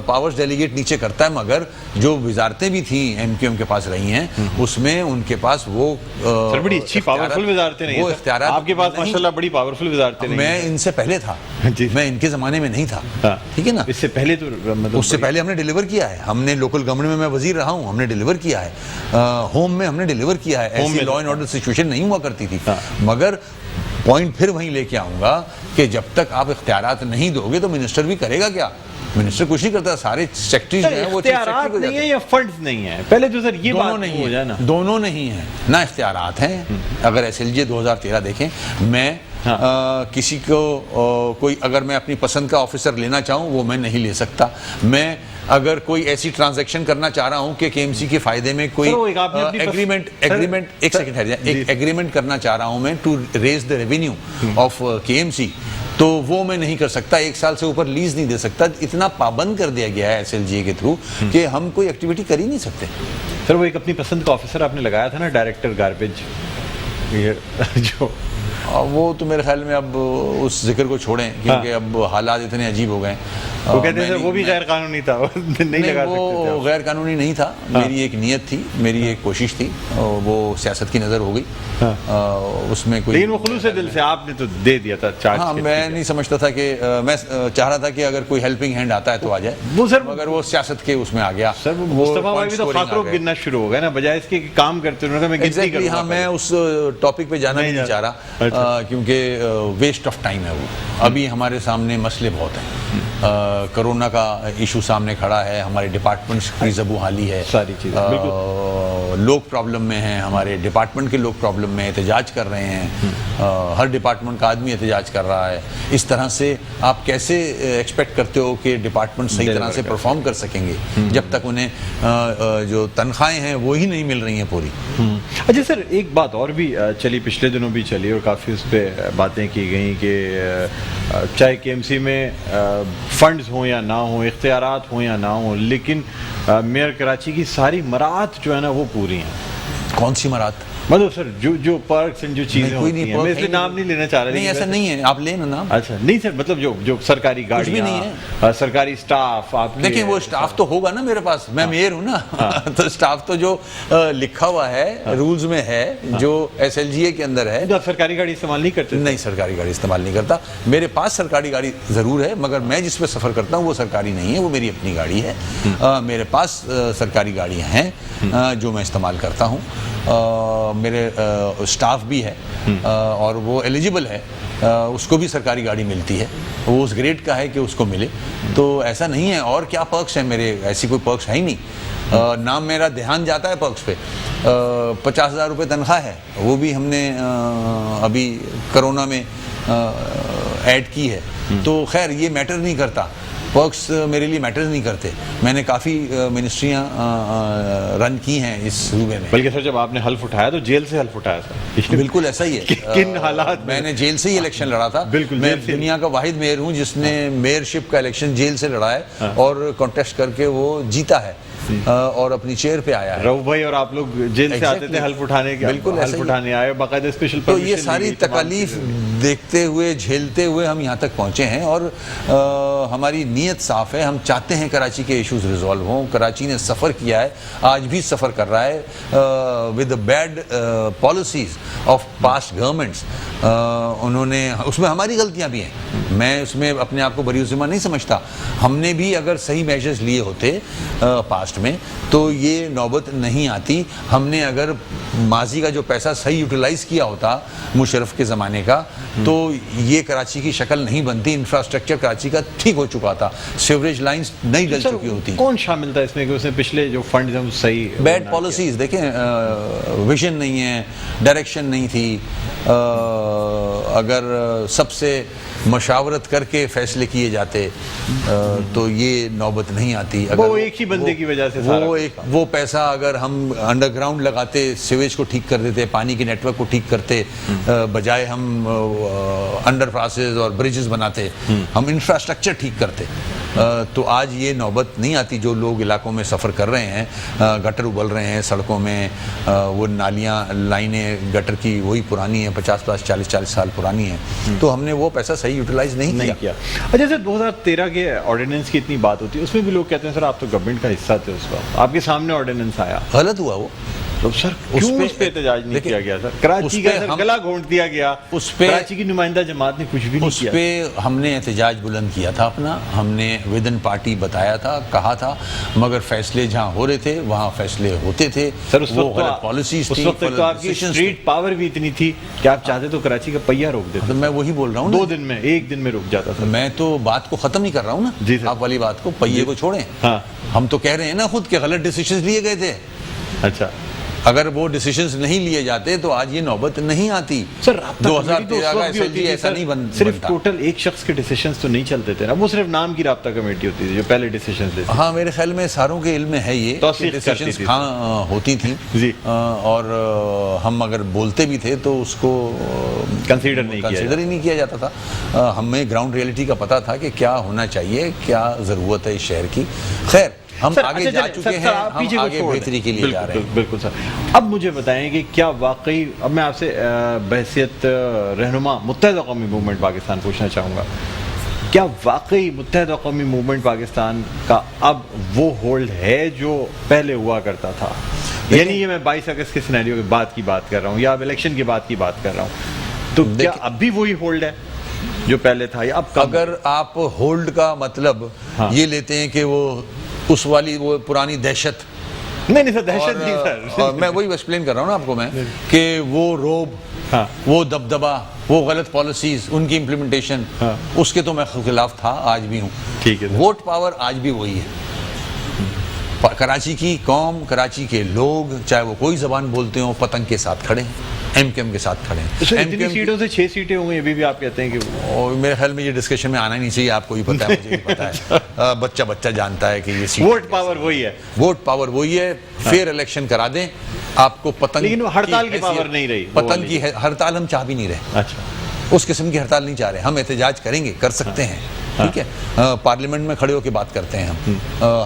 پاورز ڈیلیگیٹ نیچے کرتا ہے, مگر جو وزارتیں بھی تھیں MQM کے پاس رہی ہیں اس میں ان کے پاس وہ بڑی اچھی پاورفل وزارتیں نہیں, وہ اختیارات آپ کے پاس ماشاءاللہ بڑی پاورفل وزارتیں نہیں. میں ان سے پہلے تھا, میں ان کے زمانے میں نہیں تھا, ٹھیک ہے نا. اس سے پہلے تو اس سے پہلے ہم نے ڈیلیور کیا ہے. ہم نے لوکل گورنمنٹ میں, میں وزیر رہا ہوں, ہم نے ڈیلیور کیا ہے. ہوم میں ہم نے ڈیلیور کیا ہے. ایسی لا اینڈ آرڈر سچویشن نہیں ہوا کرتی تھی. مگر پوائنٹ پھر وہیں لے کے آؤں گا کہ جب تک آپ اختیارات نہیں دو گے تو منسٹر بھی کرے گا کیا؟ منسٹر کچھ نہیں کرتا. سارے سیکٹریز جو ہیں وہ اختیارات نہیں ہیں یا فنڈز نہیں ہیں. پہلے تو سر یہ بات نہیں ہے نا, دونوں نہیں ہیں. نہ اختیارات ہیں. اگر SLJ 2013 دیکھیں, میں کسی کو کوئی اگر میں اپنی پسند کا آفیسر لینا چاہوں وہ میں نہیں لے سکتا. میں اگر کوئی ایسی ٹرانزیکشن کرنا چاہ رہا ہوں کہ KMC کے فائدے میں کوئی ایگریمنٹ کرنا چاہ رہا ہوں میں to raise the revenue of KMC, تو وہ میں نہیں کر سکتا. 1 سال سے اوپر لیز نہیں دے سکتا. اتنا پابند کر دیا گیا ہے SLJ کے تھرو کہ ہم کوئی ایکٹیویٹی کر ہی نہیں سکتے. سر وہ ایک اپنی پسند کا آفیسر آپ نے لگایا تھا نا, ڈائریکٹر گاربیج, جو وہ تو میرے خیال میں اب اس ذکر کو چھوڑیں کیونکہ اب حالات اتنے عجیب ہو گئے. وہ کہتے ہیں وہ بھی غیر قانونی تھا, نہیں لگا سکتے. وہ غیر قانونی نہیں تھا. میری ایک نیت تھی, میری ایک کوشش تھی, وہ سیاست کی نظر ہو گئی اس میں کوئی. لیکن وہ خلوص دل سے آپ نے تو دے دیا تھا چارج. ہاں, میں نہیں سمجھتا تھا کہ, میں چاہ رہا تھا کہ اگر کوئی ہیلپنگ ہینڈ آتا ہے تو آ جائے, مگر وہ سیاست کے اس میں آ گیا. سر مصطفیٰ بھائی بھی تو خاکروب گننا شروع ہو گئے نا, بجائے اس کے کام کرتے انہوں نے. میں گنتی کروں گا. ہاں, میں اس ٹاپک پہ جانا نہیں چاہ رہا کیونکہ ویسٹ آف ٹائم ہے وہ. ابھی ہمارے سامنے مسئلے بہت ہیں. کرونا کا ایشو سامنے کھڑا ہے, ہمارے ڈپارٹمنٹس کی زبوں حالی ہے, ساری چیزیں لوگ پرابلم میں ہیں, ہمارے ڈپارٹمنٹ کے لوگ پرابلم میں احتجاج کر رہے ہیں, ہر ڈپارٹمنٹ کا آدمی احتجاج کر رہا ہے. اس طرح سے آپ کیسے ایکسپیکٹ کرتے ہو کہ ڈپارٹمنٹ صحیح طرح سے پرفارم کر سکیں گے جب تک انہیں جو تنخواہیں ہیں وہی نہیں مل رہی ہیں پوری. اچھا سر, ایک بات اور بھی چلی, پچھلے دنوں بھی چلی اور کافی اس پہ باتیں کی گئیں کہ چاہے KMC میں فنڈز ہوں یا نہ ہوں, اختیارات ہوں یا نہ ہوں, لیکن میئر کراچی کی ساری مراعات جو ہے نا وہ پوری ہیں. کون سی مراعات؟ مطلب سر جو پرکس جو چیزیں ہوتی ہیں, میں اس لیے نام نہیں لینا چاہ رہا. نہیں, ایسا نہیں ہے, آپ لیں نا نام. اچھا نہیں سر, مطلب جو سرکاری گاڑیاں, سرکاری سٹاف, آپ دیکھیں وہ سٹاف تو ہوگا نا میرے پاس, میں میئر ہوں نا, تو سٹاف تو جو لکھا ہوا ہے رولز میں ہے, جو SLGA کے اندر ہے. آپ سرکاری گاڑی استعمال نہیں کرتے؟ نہیں, سرکاری گاڑی استعمال نہیں کرتا. میرے پاس سرکاری گاڑی ضرور ہے, مگر میں جس پہ سفر کرتا ہوں وہ سرکاری نہیں ہے, وہ میری اپنی گاڑی ہے. میرے پاس سرکاری گاڑیاں ہیں جو میں استعمال کرتا ہوں. میرے اسٹاف بھی ہے اور وہ ایلیجبل ہے, اس کو بھی سرکاری گاڑی ملتی ہے, وہ اس گریڈ کا ہے کہ اس کو ملے. تو ایسا نہیں ہے. اور کیا پرکس ہیں میرے, ایسی کوئی پرکس ہے ہی نہیں. نام میرا دھیان جاتا ہے پرکس پہ. 50,000 روپے تنخواہ ہے, وہ بھی ہم نے ابھی کرونا میں ایڈ کی ہے. تو خیر یہ میٹر نہیں کرتا, پرکس میرے لیے میٹر نہیں کرتے. میں نے کافی منسٹریاں رن کی ہیں اس صوبے میں. بلکہ سر جب آپ نے حلف اٹھایا تو جیل سے حلف اٹھایا تھا. بالکل ایسا ہی ہے. کن حالات میں نے جیل سے ہی الیکشن لڑا تھا. بالکل میں دنیا کا واحد میئر ہوں جس نے میئرشپ کا الیکشن جیل سے لڑا ہے اور کانٹیسٹ کر کے وہ جیتا ہے اور اپنی چیئر پہ آیا ہے. رؤف بھائی اور آپ لوگ جیل سے آتے تھے حلف اٹھانے کے, بالکل حلف اٹھانے آئے, باقاعدہ اسپیشل. تو یہ ساری تکالیف دیکھتے ہوئے جھیلتے ہوئے ہم یہاں تک پہنچے ہیں اور ہماری نیت صاف ہے. ہم چاہتے ہیں کراچی کے ایشوز ریزالو ہوں. کراچی نے سفر کیا ہے, آج بھی سفر کر رہا ہے with bad policies of past governments. انہوں نے, اس میں ہماری غلطیاں بھی ہیں, میں اس میں اپنے آپ کو بری ذمہ نہیں سمجھتا. ہم نے بھی اگر صحیح میجرز لیے ہوتے پاسٹ میں تو یہ نوبت نہیں آتی. ہم نے اگر ماضی کا جو پیسہ صحیح یوٹیلائز کیا ہوتا مشرف کے زمانے کا تو یہ کراچی کی شکل نہیں بنتی. انفراسٹرکچر کراچی کا ٹھیک ہو چکا تھا, سیوریج لائنز نہیں ڈل چکی ہوتی. کون شامل تھا اس میں کہ اس نے پچھلے جو فنڈز ہیں صحیح, بیڈ پالیسیز دیکھیں, ویژن نہیں ہے, ڈائریکشن نہیں تھی. اگر سب سے مشاورت کر کے فیصلے کیے جاتے تو یہ نوبت نہیں آتی. اگر وہ ایک ہی بندے کی وجہ سے وہ پیسہ اگر ہم انڈر گراؤنڈ لگاتے, سیویج کو ٹھیک کر دیتے, پانی کے نیٹ ورک کو ٹھیک کرتے, بجائے ہم انڈر پاسز اور بریجز بناتے, ہم انفراسٹرکچر ٹھیک کرتے, تو آج یہ نوبت نہیں آتی. جو لوگ علاقوں میں سفر کر رہے ہیں, گٹر ابل رہے ہیں سڑکوں میں, وہ نالیاں لائنیں گٹر کی وہی پرانی ہیں, 50-40 سال پرانی ہیں. تو ہم نے وہ پیسہ صحیح یوٹیلائز نہیں کیا. اچھا سر, 2013 کے آرڈیننس کی اتنی بات ہوتی ہے, اس میں بھی لوگ کہتے ہیں سر آپ تو گورنمنٹ کا حصہ تھے اس وقت, آپ کے سامنے آرڈیننس آیا, غلط ہوا وہ. تو سر کیوں اس پہ احتجاج نہیں کیا گیا سر؟ کراچی کا سر گلا گھونٹ دیا گیا, اس پہ کراچی کی نمائندہ جماعت نے کچھ بھی نہیں کیا. اس پہ ہم نے احتجاج بلند کیا تھا اپنا, ہم نے ودن پارٹی بتایا تھا, کہا تھا, مگر فیصلے جہاں ہو رہے تھے وہاں فیصلے ہوتے تھے. سر اس وہ غلط پالیسیز تھی. اس وقت تو آپ کی اسٹریٹ پاور بھی اتنی تھی کہ آپ چاہتے تو کراچی کا پہیہ روک دیتے. میں وہی بول رہا ہوں, 2 دن میں, 1 دن میں رک جاتا تھا. میں تو بات کو ختم نہیں کر رہا ہوں نا, آپ والی بات کو, پہیے کو چھوڑیں. ہم تو کہہ رہے ہیں نا خود کہ غلط ڈیسیشنز لیے گئے تھے. اچھا, اگر وہ ڈیسیشنز نہیں لیے جاتے تو آج یہ نوبت نہیں آتی. سر 2013 کا SLG ایسا نہیں بنتا. صرف ٹوٹل ایک شخص کے ڈیسیشنز تو نہیں چلتے تھے نا, وہ صرف نام کی رابطہ کمیٹی ہوتی تھی جو پہلے ڈیسیشنز لیتی. ہاں میرے خیال میں ساروں کے علم میں ہے یہ کہ ڈیسیشنز ہاں ہوتی تھیں, اور ہم اگر بولتے بھی تھے تو اس کو کنسیڈر ہی نہیں کیا جاتا تھا. ہمیں گراؤنڈ ریئلٹی کا پتہ تھا کہ کیا ہونا چاہیے, کیا ضرورت ہے اس شہر کی. خیر ہم آگے جا چکے ہیں, ہم آگے بہتری کے لیے جا رہے ہیں. بالکل سر. اب مجھے بتائیں کہ کیا واقعی, اب میں آپ سے بحیثیت رہنما متحدہ قومی موومنٹ پاکستان پوچھنا چاہوں گا, کیا واقعی متحدہ قومی موومنٹ پاکستان کا اب وہ ہولڈ ہے جو پہلے ہوا کرتا تھا؟ یعنی یہ میں 22 اگست کے سینیریو کے بعد کی بات کر رہا ہوں, یا اب الیکشن کے بعد کی بات کر رہا ہوں, تو کیا اب بھی وہی ہولڈ ہے جو پہلے تھا, یا اب اگر آپ ہولڈ کا مطلب یہ لیتے ہیں کہ وہ اس والی وہ پرانی دہشت, نہیں سر, دہشت نہیں سر, میں وہی ایکسپلین کر رہا ہوں نا آپ کو میں, کہ وہ روب, وہ دبدبا, وہ غلط پالیسیز, ان کی امپلیمنٹیشن, اس کے تو میں خلاف تھا, آج بھی ہوں. ٹھیک ہے. ووٹ پاور آج بھی وہی ہے. کراچی کی قوم, کراچی کے لوگ, چاہے وہ کوئی زبان بولتے ہوں, پتنگ کے ساتھ کھڑے ہیں, ایم کیو ایم کے ساتھ کھڑے ہیں. اتنی سیٹوں سے 6 سیٹیں ہوں گی, ابھی بھی آپ کہتے ہیں کہ, اور میرے خیال میں یہ ڈسکشن میں آنا نہیں چاہیے, آپ کو ہی پتہ ہے, مجھے بھی پتہ ہے, بچہ جانتا ہے کہ یہ سیٹ. ووٹ پاور وہی ہے, ووٹ پاور وہی ہے. فیئر الیکشن کرا دیں, آپ کو پتنگ, لیکن ہڑتال کی پاور نہیں رہی. پتنگ کی ہڑتال ہم چاہ بھی نہیں رہے. اچھا, اس قسم کی ہڑتال نہیں چاہ رہے. ہم احتجاج کریں گے, کر سکتے ہیں, ٹھیک ہے, پارلیمنٹ میں کھڑے ہو کے بات کرتے ہیں ہم,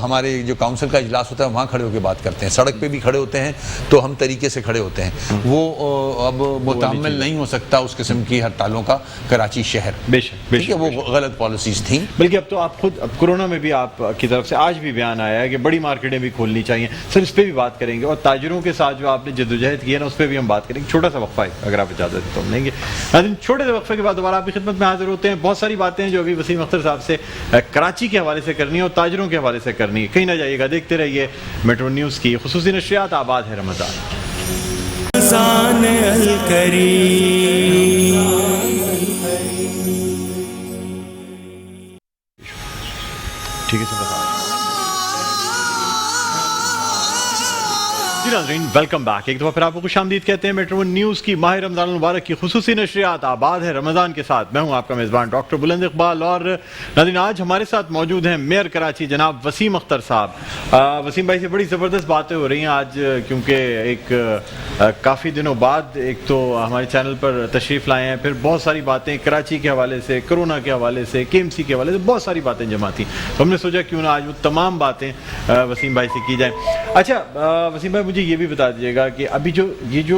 ہمارے جو کاؤنسل کا اجلاس ہوتا ہے وہاں کھڑے ہو کے بات کرتے ہیں, سڑک پہ بھی کھڑے ہوتے ہیں, تو ہم طریقے سے کھڑے ہوتے ہیں. وہ اب متحمل نہیں ہو سکتا اس قسم کی ہڑتالوں کا کراچی شہر. بے شک, ٹھیک ہے, وہ غلط پالیسیز تھیں. بلکہ اب تو آپ خود, اب کورونا میں بھی آپ کی طرف سے آج بھی بیان آیا ہے کہ بڑی مارکیٹیں بھی کھولنی چاہیے. سر اس پہ بھی بات کریں گے, اور تاجروں کے ساتھ جو آپ نے جدوجہد کی ہے نا, اس پہ بھی ہم بات کریں گے. چھوٹا سا وقفہ ہے, اگر آپ اجازت دیں تو ہم لیں گے. چھوٹے سے وقفے کے بعد دوبارہ آپ کی خدمت میں حاضر ہوتے ہیں. بہت ساری باتیں ہیں جو ابھی وسیم اختر صاحب سے کراچی کے حوالے سے کرنی ہے اور تاجروں کے حوالے سے کرنی ہے. کہیں نہ جائیے گا, دیکھتے رہیے میٹرو نیوز کی خصوصی نشریات. آباد ہے رمضان. الکریم. ٹھیک ہے سر. جی ناظرین ویلکم بیک. ایک دفعہ پھر آپ کو خوش آمدید کہتے ہیں میٹرو ون نیوز کی ماہ رمضان المبارک کی خصوصی نشریات آباد ہے رمضان کے ساتھ. میں ہوں آپ کا میزبان ڈاکٹر بلند اقبال. اور ناظرین آج ہمارے ساتھ موجود ہیں میئر کراچی جناب وسیم اختر صاحب. وسیم بھائی سے بڑی زبردست باتیں ہو رہی ہیں آج, کیونکہ ایک کافی دنوں بعد ایک تو ہمارے چینل پر تشریف لائے ہیں, پھر بہت ساری باتیں کراچی کے حوالے سے, کرونا کے حوالے سے, KMC کے حوالے سے بہت ساری باتیں جمع تھیں. تو ہم نے سوچا کیوں نہ آج وہ تمام باتیں وسیم بھائی سے کی جائیں. اچھا وسیم بھائی مجھے یہ بھی بتا دیجیے گا کہ ابھی جو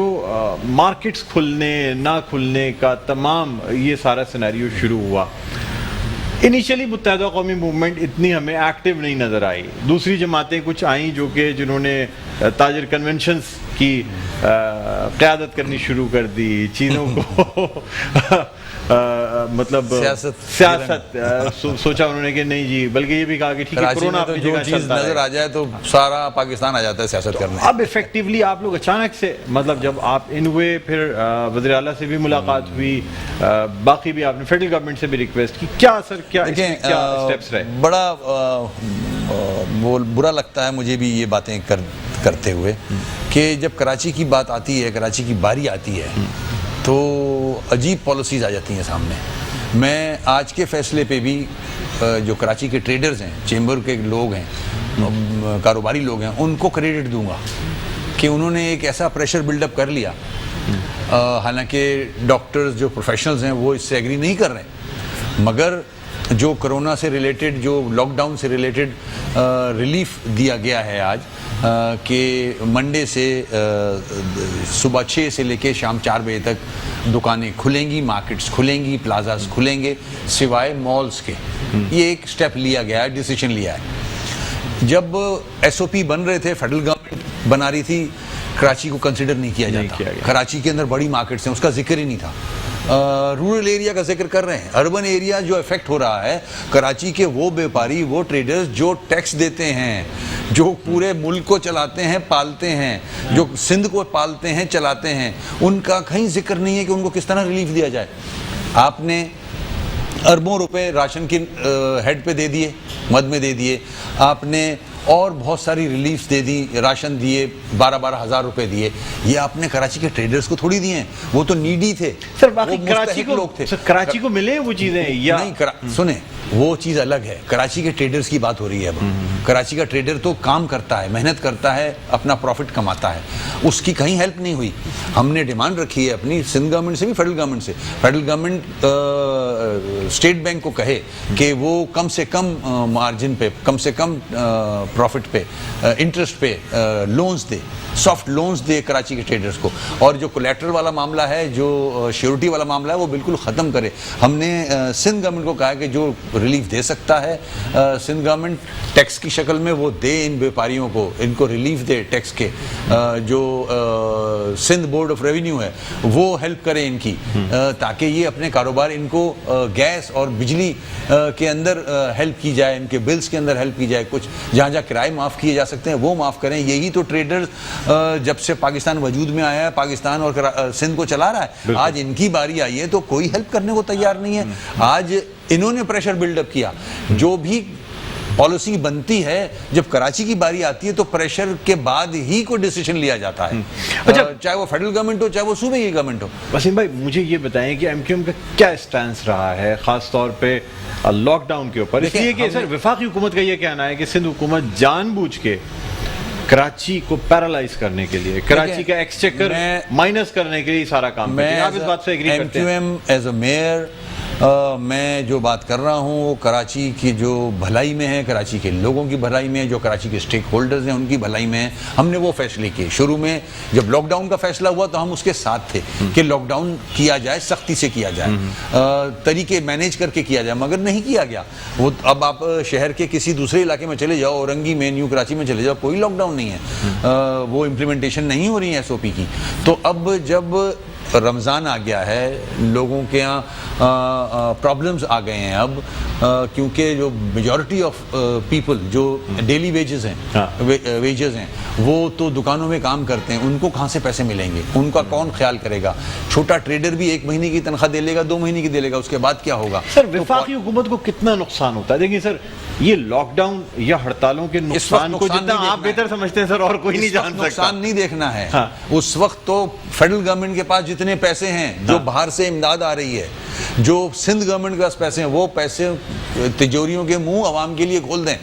مارکیٹس کھلنے نہ کھلنے کا تمام یہ سارا سینیریو شروع ہوا, انیشلی متحدہ قومی موومنٹ اتنی ہمیں ایکٹیو نہیں نظر آئی. دوسری جماعتیں کچھ آئیں جو کہ جنہوں نے تاجر کنونشنز کی قیادت کرنی شروع کر دی, چیزوں کو مطلب سیاست سوچا انہوں نے کہ نہیں جی, بلکہ یہ بھی کہا کہ ٹھیک ہے کرونا تو جو چیز نظر آ جائے تو سارا پاکستان آ جاتا ہے سیاست کرنے. اب ایفیکٹیولی آپ لوگ اچانک سے مطلب جب آپ ان ہوئے, پھر وزیر اعلیٰ سے بھی ملاقات ہوئی, باقی بھی آپ نے فیڈرل گورنمنٹ سے بھی ریکویسٹ کی, کیا اثر کیا اسٹیپس رہے؟ بڑا برا لگتا ہے مجھے بھی یہ باتیں کرتے ہوئے کہ جب کراچی کی بات آتی ہے, کراچی کی باری آتی ہے تو عجیب پالیسیز آ جاتی ہیں سامنے. میں آج کے فیصلے پہ بھی جو کراچی کے ٹریڈرز ہیں, چیمبر کے لوگ ہیں, کاروباری لوگ ہیں, ان کو کریڈٹ دوں گا کہ انہوں نے ایک ایسا پریشر بلڈ اپ کر لیا. حالانکہ ڈاکٹرز جو پروفیشنلز ہیں وہ اس سے ایگری نہیں کر رہے ہیں, مگر جو کرونا سے ریلیٹڈ, جو لاک ڈاؤن سے ریلیٹڈ ریلیف دیا گیا ہے آج, کہ منڈے سے صبح 6 سے لے کے شام 4 بجے تک دکانیں کھلیں گی, مارکیٹس کھلیں گی, پلازاز کھلیں گے سوائے مالز کے. یہ ایک سٹیپ لیا گیا ہے, ڈیسیشن لیا ہے. جب SOP بن رہے تھے, فیڈرل گورنمنٹ بنا رہی تھی, کراچی کو کنسیڈر نہیں کیا جاتا. کراچی کے اندر بڑی مارکیٹس ہیں, اس کا ذکر ہی نہیں تھا. رورل ایریا کا ذکر کر رہے ہیں. اربن ایریا جو افیکٹ ہو رہا ہے, کراچی کے وہ بیپاری, وہ ٹریڈرز جو ٹیکس دیتے ہیں, جو پورے ملک کو چلاتے ہیں, پالتے ہیں, جو سندھ کو پالتے ہیں, چلاتے ہیں, ان کا کہیں ذکر نہیں ہے کہ ان کو کس طرح ریلیف دیا جائے. آپ نے اربوں روپے راشن کی ہیڈ پہ دے دیے, مد میں دے دیے. آپ نے اور بہت ساری ریلیفز دے دی, راشن دیے, 12 ہزار روپے دیے. یہ آپ نے کراچی کے ٹریڈرز کو تھوڑی دیے ہیں, وہ تو نیڈی تھے. سر باقی کراچی کو ملے وہ چیزیں یا نہیں؟ سنیں, وہ چیز الگ ہے. کراچی کے ٹریڈرز کی بات ہو رہی ہے اب. کراچی کا ٹریڈر تو کام کرتا ہے, محنت کرتا ہے, اپنا پروفٹ کماتا ہے, اس کی کہیں ہیلپ نہیں ہوئی. ہم نے ڈیمانڈ رکھی ہے اپنی سندھ گورنمنٹ سے بھی, فیڈرل گورنمنٹ سے. فیڈرل گورنمنٹ اسٹیٹ بینک کو کہے کہ وہ کم سے کم مارجن پہ, کم سے کم پروفٹ پہ, انٹرسٹ پہ لونز دے, سافٹ لونز دے کراچی کے ٹریڈرز کو. اور جو کولیٹرل والا معاملہ ہے, جو شیورٹی والا معاملہ ہے, وہ بالکل ختم کرے. ہم نے سندھ گورنمنٹ کو کہا کہ جو ریلیف دے سکتا ہے سندھ گورنمنٹ ٹیکس کی شکل میں وہ دے ان بیپاریوں کو, ان کو ریلیف دے ٹیکس کے. جو سندھ بورڈ آف ریونیو ہے وہ ہیلپ کرے ان کی, تاکہ یہ اپنے کاروبار, ان کو گیس اور بجلی کے اندر ہیلپ کی جائے, ان کے بلز کے اندر ہیلپ کی جائے. کچھ جہاں جہاں کرائے معاف کیے جا سکتے ہیں وہ معاف کریں. یہی تو ٹریڈرز جب سے پاکستان وجود میں آیا ہے, پاکستان اور سندھ کو چلا رہا ہے. آج ان کی باری آئی ہے تو کوئی ہیلپ کرنے کو تیار نہیں ہے. آج انہوں نے پریشر بلڈ اپ کیا. جو بھی پالیسی بنتی ہے, جب کراچی کی باری آتی ہے تو پریشر کے بعد ہی کوئی ڈیسیشن لیا جاتا ہے, چاہے وہ فیڈرل گورنمنٹ ہو, چاہے وہ صوبے کی گورنمنٹ ہو. وسیم بھائی مجھے یہ بتائیں کہ MQM کا کیا اسٹینس رہا ہے خاص طور پہ لاک ڈاؤن کے اوپر؟ اس لیے کہ سر وفاقی حکومت کا یہ کہنا ہے کہ سندھ حکومت جان بوجھ کے کراچی کو پیرالائز کرنے کے لیے, کراچی کا ایکسچیکر مائنس کرنے کے لیے سارا کام کرتے ہیں. آپ اس بات سے ایگری کرتے ہیں؟ MQM ایز اے میئر میں جو بات کر رہا ہوں وہ کراچی کی جو بھلائی میں ہے, کراچی کے لوگوں کی بھلائی میں ہے, جو کراچی کے سٹیک ہولڈرز ہیں ان کی بھلائی میں ہے. ہم نے وہ فیصلے کیے. شروع میں جب لاک ڈاؤن کا فیصلہ ہوا تو ہم اس کے ساتھ تھے کہ لاک ڈاؤن کیا جائے, سختی سے کیا جائے, طریقے مینیج کر کے کیا جائے, مگر نہیں کیا گیا. وہ اب آپ شہر کے کسی دوسرے علاقے میں چلے جاؤ, اورنگی میں, نیو کراچی میں چلے جاؤ, کوئی لاک ڈاؤن نہیں ہے, وہ امپلیمنٹیشن نہیں ہو رہی ہے SOP کی. تو اب جب رمضان آ گیا ہے, لوگوں کے یہاں پرابلمز آ گئے ہیں اب، کیونکہ جو میجورٹی آف پیپل جو ڈیلی ویجز ہیں وہ تو دکانوں میں کام کرتے ہیں، ان کو کہاں سے پیسے ملیں گے، ان کا کون خیال کرے گا؟ چھوٹا ٹریڈر بھی 1 مہینے کی تنخواہ دے لے گا، 2 مہینے کی دے لے گا، اس کے بعد کیا ہوگا؟ سر وفاقی حکومت کو کتنا نقصان ہوتا ہے؟ دیکھیں سر، یہ لاک ڈاؤن یا ہڑتالوں کے نقصان کو جتنا آپ بہتر سمجھتے ہیں سر، اور کوئی نہیں جان سکتا. نقصان نہیں دیکھنا ہے. اس وقت تو فیڈرل گورنمنٹ کے پاس جتنے پیسے ہیں جو باہر سے امداد آ رہی ہے، جو سندھ گورنمنٹ کے پاس پیسے ہیں، وہ پیسے تجوریوں کے منہ عوام کے لیے کھول دیں.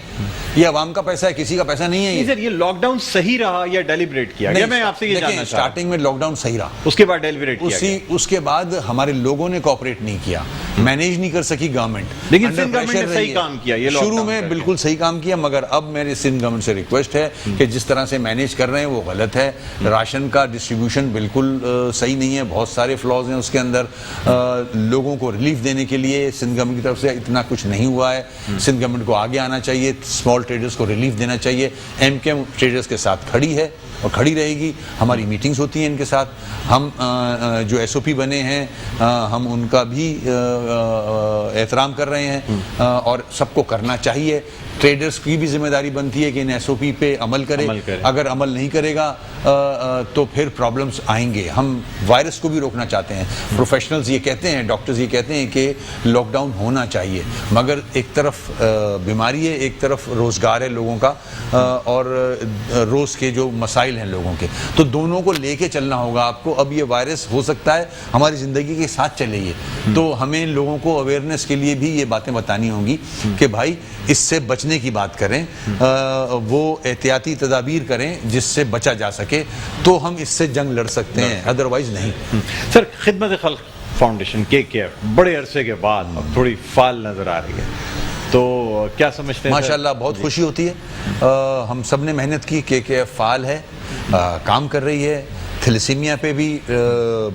یہ عوام کا پیسہ ہے، کسی کا پیسہ نہیں ہے. یہ سر یہ لاک ڈاؤن صحیح رہا یا ڈیلیبریٹ کیا گیا؟ میں آپ سے یہ جاننا چاہتا ہوں. اسٹارٹنگ میں لاک ڈاؤن صحیح رہا، اس کے بعد ڈیلیبریٹ کیا گیا. اس کے بعد ہمارے لوگوں نے کوآپریٹ نہیں کیا، مینیج نہیں کر سکی گورنمنٹ. لیکن سندھ گورنمنٹ نے صحیح کام کیا، یہ شروع میں بالکل صحیح کام کیا، مگر اب میرے سندھ گورنمنٹ سے ریکویسٹ ہے کہ جس طرح سے مینیج کر رہے ہیں وہ غلط ہے. راشن کا ڈسٹریبیوشن بالکل صحیح نہیں ہے، بہت سارے فلاز ہیں اس کے اندر. لوگوں کو ریلیف دینے کے لیے سندھ گورنمنٹ کی طرف سے اتنا کچھ نہیں ہوا ہے. سندھ گورنمنٹ کو آگے آنا چاہیے، اسمال ٹریڈرز کو ریلیف دینا چاہیے. ایم کے ٹریڈرز کے ساتھ کھڑی ہے اور کھڑی رہے گی. ہماری میٹنگز ہوتی ہیں ان کے ساتھ. ہم جو ایس او پی بنے ہیں ہم ان کا بھی احترام کر رہے ہیں اور سب کو کرنا چاہیے. ٹریڈرز کی بھی ذمہ داری بنتی ہے کہ ان ایس او پی پہ عمل کرے. اگر عمل نہیں کرے گا تو پھر پرابلمس آئیں گے. ہم وائرس کو بھی روکنا چاہتے ہیں. پروفیشنلز یہ کہتے ہیں، ڈاکٹرز یہ کہتے ہیں کہ لاک ڈاؤن ہونا چاہیے، مگر ایک طرف بیماری ہے، ایک طرف روزگار ہے لوگوں کا اور روز کے جو مسائل ہیں لوگوں کے، تو دونوں کو لے کے چلنا ہوگا آپ کو. اب یہ وائرس ہو سکتا ہے ہماری زندگی کے ساتھ چلے گی، تو ہمیں لوگوں کو اویئرنیس کے لیے بھی یہ باتیں بتانی ہوں گی کہ بھائی اس سے بچنے کی بات کریں، وہ احتیاطی تدابیر کریں جس سے بچا جا سکے، تو ہم اس سے جنگ لڑ سکتے ہیں، ادروائز نہیں. سر خدمت خلق فاؤنڈیشن KKF بڑے عرصے کے بعد اب تھوڑی فعال نظر آ رہی ہے، تو کیا سمجھتے ہیں؟ ماشاءاللہ بہت خوشی ہوتی ہے. ہم سب نے محنت کی. KKF فعال ہے، کام کر رہی ہے. تھیلیسیمیا پہ بھی،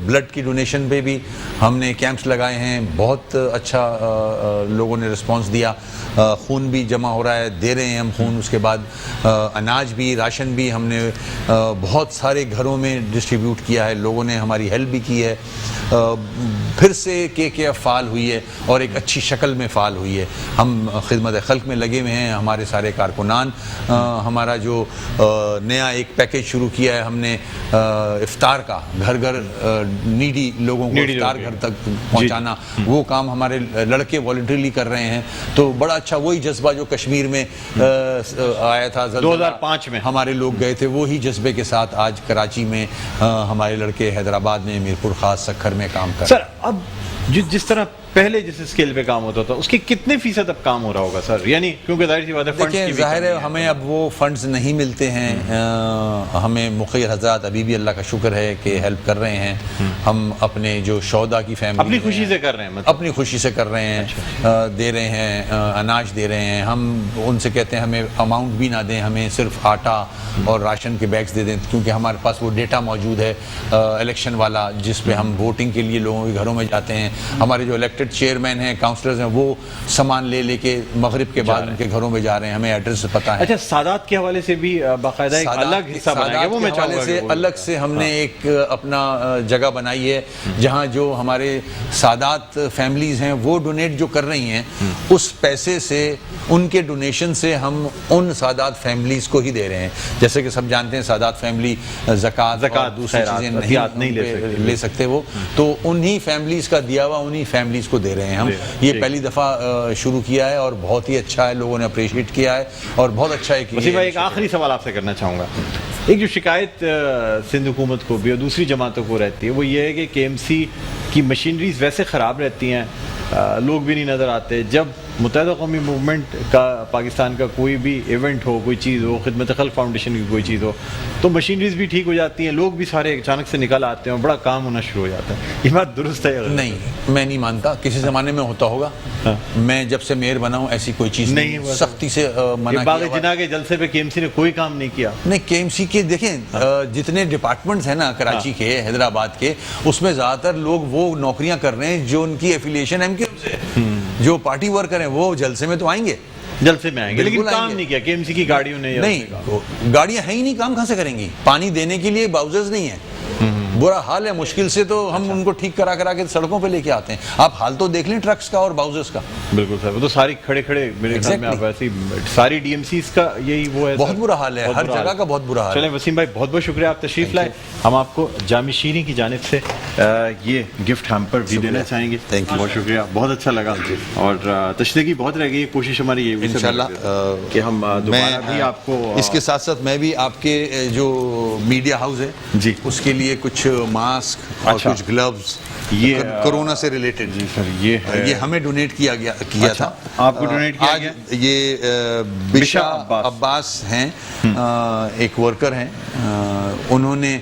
بلڈ کی ڈونیشن پہ بھی ہم نے کیمپس لگائے ہیں. بہت اچھا لوگوں نے رسپانس دیا. خون بھی جمع ہو رہا ہے، دے رہے ہیں ہم خون. اس کے بعد اناج بھی، راشن بھی ہم نے بہت سارے گھروں میں ڈسٹریبیوٹ کیا ہے. لوگوں نے ہماری ہیلپ بھی کی ہے. پھر سے KKF فعال ہوئی ہے اور ایک اچھی شکل میں فعال ہوئی ہے. ہم خدمت خلق میں لگے ہوئے ہیں، ہمارے سارے کارکنان. ہمارا جو نیا ایک پیکیج شروع کیا ہے ہم نے افطار کا، گھر گھر نیڈی لوگوں کو افطار گھر تک پہنچانا، وہ کام ہمارے لڑکے والنٹریلی کر رہے ہیں. تو بڑا اچھا وہی جذبہ جو کشمیر میں آیا تھا 2005 میں ہمارے لوگ گئے تھے، وہی جذبے کے ساتھ آج کراچی میں ہمارے لڑکے، حیدرآباد میں، میرپور خاص، سکھر میں کام کر رہے ہیں. سر اب جس طرح پہلے جس اسکیل پہ کام ہوتا تھا اس کے کتنے فیصد اب کام ہو رہا ہوگا سر؟ یعنی کیونکہ ظاہر سی بات ہے فنڈز کی بھی ظاہر ہے ہمیں اب وہ فنڈز نہیں ملتے ہیں. ہمیں مخیر حضرات ابھی بھی اللہ کا شکر ہے کہ ہیلپ کر رہے ہیں. ہم اپنے جو شہداء کی فیملی اپنی خوشی سے کر رہے ہیں، اپنی خوشی سے کر رہے ہیں، دے رہے ہیں، اناج دے رہے ہیں. ہم ان سے کہتے ہیں ہمیں اماؤنٹ بھی نہ دیں، ہمیں صرف آٹا اور راشن کے بیگز دے دیں، کیونکہ ہمارے پاس وہ ڈیٹا موجود ہے الیکشن والا، جس پہ ہم ووٹنگ کے لیے لوگوں کے گھروں میں جاتے ہیں. ہمارے جو الیکٹڈ چیئرمین ہیں، کاؤنسلرز ہیں، وہ سامان لے لے کے مغرب کے بعد ان کے گھروں میں جا رہے ہیں. ہمیں ایڈریس پتہ ہے. اچھا، سادات کے حوالے سے بھی باقاعدہ ایک الگ حصہ بنایا گیا، وہ میں چاہوں گا کہ الگ سے ہم نے ایک اپنا جگہ بنائی ہے جہاں جو ہمارے سادات فیملیز ہیں وہ ڈونیٹ جو کر رہی ہیں، اس پیسے سے، ان کے ڈونیشن سے ہم ان سادات فیملیز کو ہی دے رہے ہیں. جیسے کہ سب جانتے ہیں سادات فیملی زکوٰۃ اور دوسری چیزیں نہیں لے سکتے وہ، تو انہی فیملیز کا دیا ہوا انہی فیملیز کو دے رہے ہیں ہم. یہ پہلی دفعہ شروع کیا ہے اور بہت ہی اچھا ہے، لوگوں نے اپریشیٹ کیا ہے اور بہت اچھا ہے. وسیم بھائی ایک آخری سوال آپ سے کرنا چاہوں گا. ایک جو شکایت سندھ حکومت کو بھی اور دوسری جماعتوں کو رہتی ہے وہ یہ ہے کہ KMC کی مشینریز ویسے خراب رہتی ہیں، لوگ بھی نہیں نظر آتے. جب متحدہ قومی موومنٹ کا، پاکستان کا کوئی بھی ایونٹ ہو، کوئی چیز ہو، خدمت خلق فاؤنڈیشن کی کوئی چیز ہو، تو مشینریز بھی ٹھیک ہو جاتی ہیں، لوگ بھی سارے اچانک سے نکل آتے ہیں اور بڑا کام ہونا شروع ہو جاتا ہے. یہ بات درست ہے؟ نہیں، میں نہیں مانتا. کسی زمانے میں ہوتا ہوگا. میں جب سے میئر بنا ہوں ایسی کوئی چیز نہیں سختی سے منع باغ جناح کے جلسے پہ KMC نے کوئی کام نہیں کیا. نہیں، KMC کے دیکھیں جتنے ڈپارٹمنٹس ہیں نا کراچی کے، حیدرآباد کے، اس میں زیادہ تر لوگ وہ نوکریاں کر رہے ہیں جو ان کی ایفیلیشن MQM سے. جو پارٹی ورکر ہیں وہ جلسے میں تو آئیں گے، جلسے میں آئیں گے، لیکن کام نہیں کیا KMC کی گاڑیوں نے. نہیں، گاڑیاں ہیں ہی نہیں، کام کہاں سے کریں گی؟ پانی دینے کے لیے باؤزرز نہیں ہیں. برا حال ہے, مشکل سے تو ہم ان کو ٹھیک کرا کے سڑکوں پہ لے کے آتے ہیں. آپ حال تو دیکھ لیں ٹرکس کا اور باؤزز کا. بالکل سر, وہ تو ساری کھڑے میرے خیال میں آپ ایسی ساری ڈی ایم سیز کا یہی وہ ہے, بہت برا حال ہے, ہر جگہ کا بہت برا حال ہے. چلیں وسیم بھائی بہت بہت شکریہ, آپ تشریف لائے. ہم آپ کو جامع شیریں کی جانب سے یہ گفٹ ہیمپر بھی دینا چاہیں گے. بہت شکریہ, بہت اچھا لگا. اور تشریح بہت رہ گئی, کوشش ہماری یہ انشاءاللہ کہ ہم دوبارہ بھی آپ کو اس کے ساتھ ساتھ میں بھی آپ کے جو میڈیا ہاؤس ہے جی اس کے لیے کچھ ماسک اور کچھ گلوز یہ کورونا سے ریلیٹڈ جی سر یہ ہمیں ڈونیٹ کیا تھا. آپ کو ڈونیٹ کیا گیا. یہ بشا عباس ہیں, ایک ورکر ہیں, انہوں نے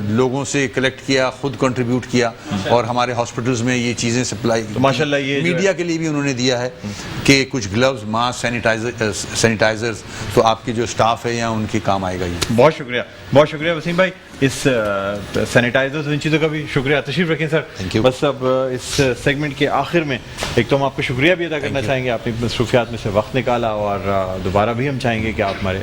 لوگوں سے کلیکٹ کیا, خود کنٹریبیوٹ کیا اور ہمارے ہاسپٹلز میں یہ چیزیں سپلائی ماشاءاللہ. یہ میڈیا کے لیے بھی انہوں نے دیا ہے کہ کچھ گلوز, ماسک, سینیٹائزرز تو آپ کے جو سٹاف ہے یا ان کے کام آئے گا. یہ بہت شکریہ وسیم بھائی. اس سینیٹائزرز ان چیزوں کا بھی شکریہ. تشریف رکھیں سر. بس اب اس سیگمنٹ کے آخر میں ایک تو ہم آپ کو شکریہ بھی ادا کرنا چاہیں گے, آپ نے مصروفیات میں سے وقت نکالا, اور دوبارہ بھی ہم چاہیں گے کہ آپ ہمارے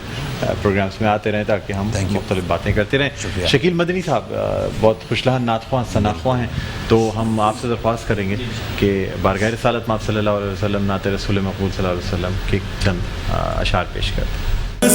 پروگرامس میں آتے رہیں تاکہ ہم مختلف باتیں کرتے رہیں. شکیل مدنی صاحب بہت خوش لہن نعت خواں ثناء ہیں, تو ہم آپ سے درخواست کریں گے کہ بارگاہ رسالت مآب صلی اللہ علیہ وسلم نعت رسول مقبول صلی اللہ علیہ وسلم کے چند اشعار پیش کریں.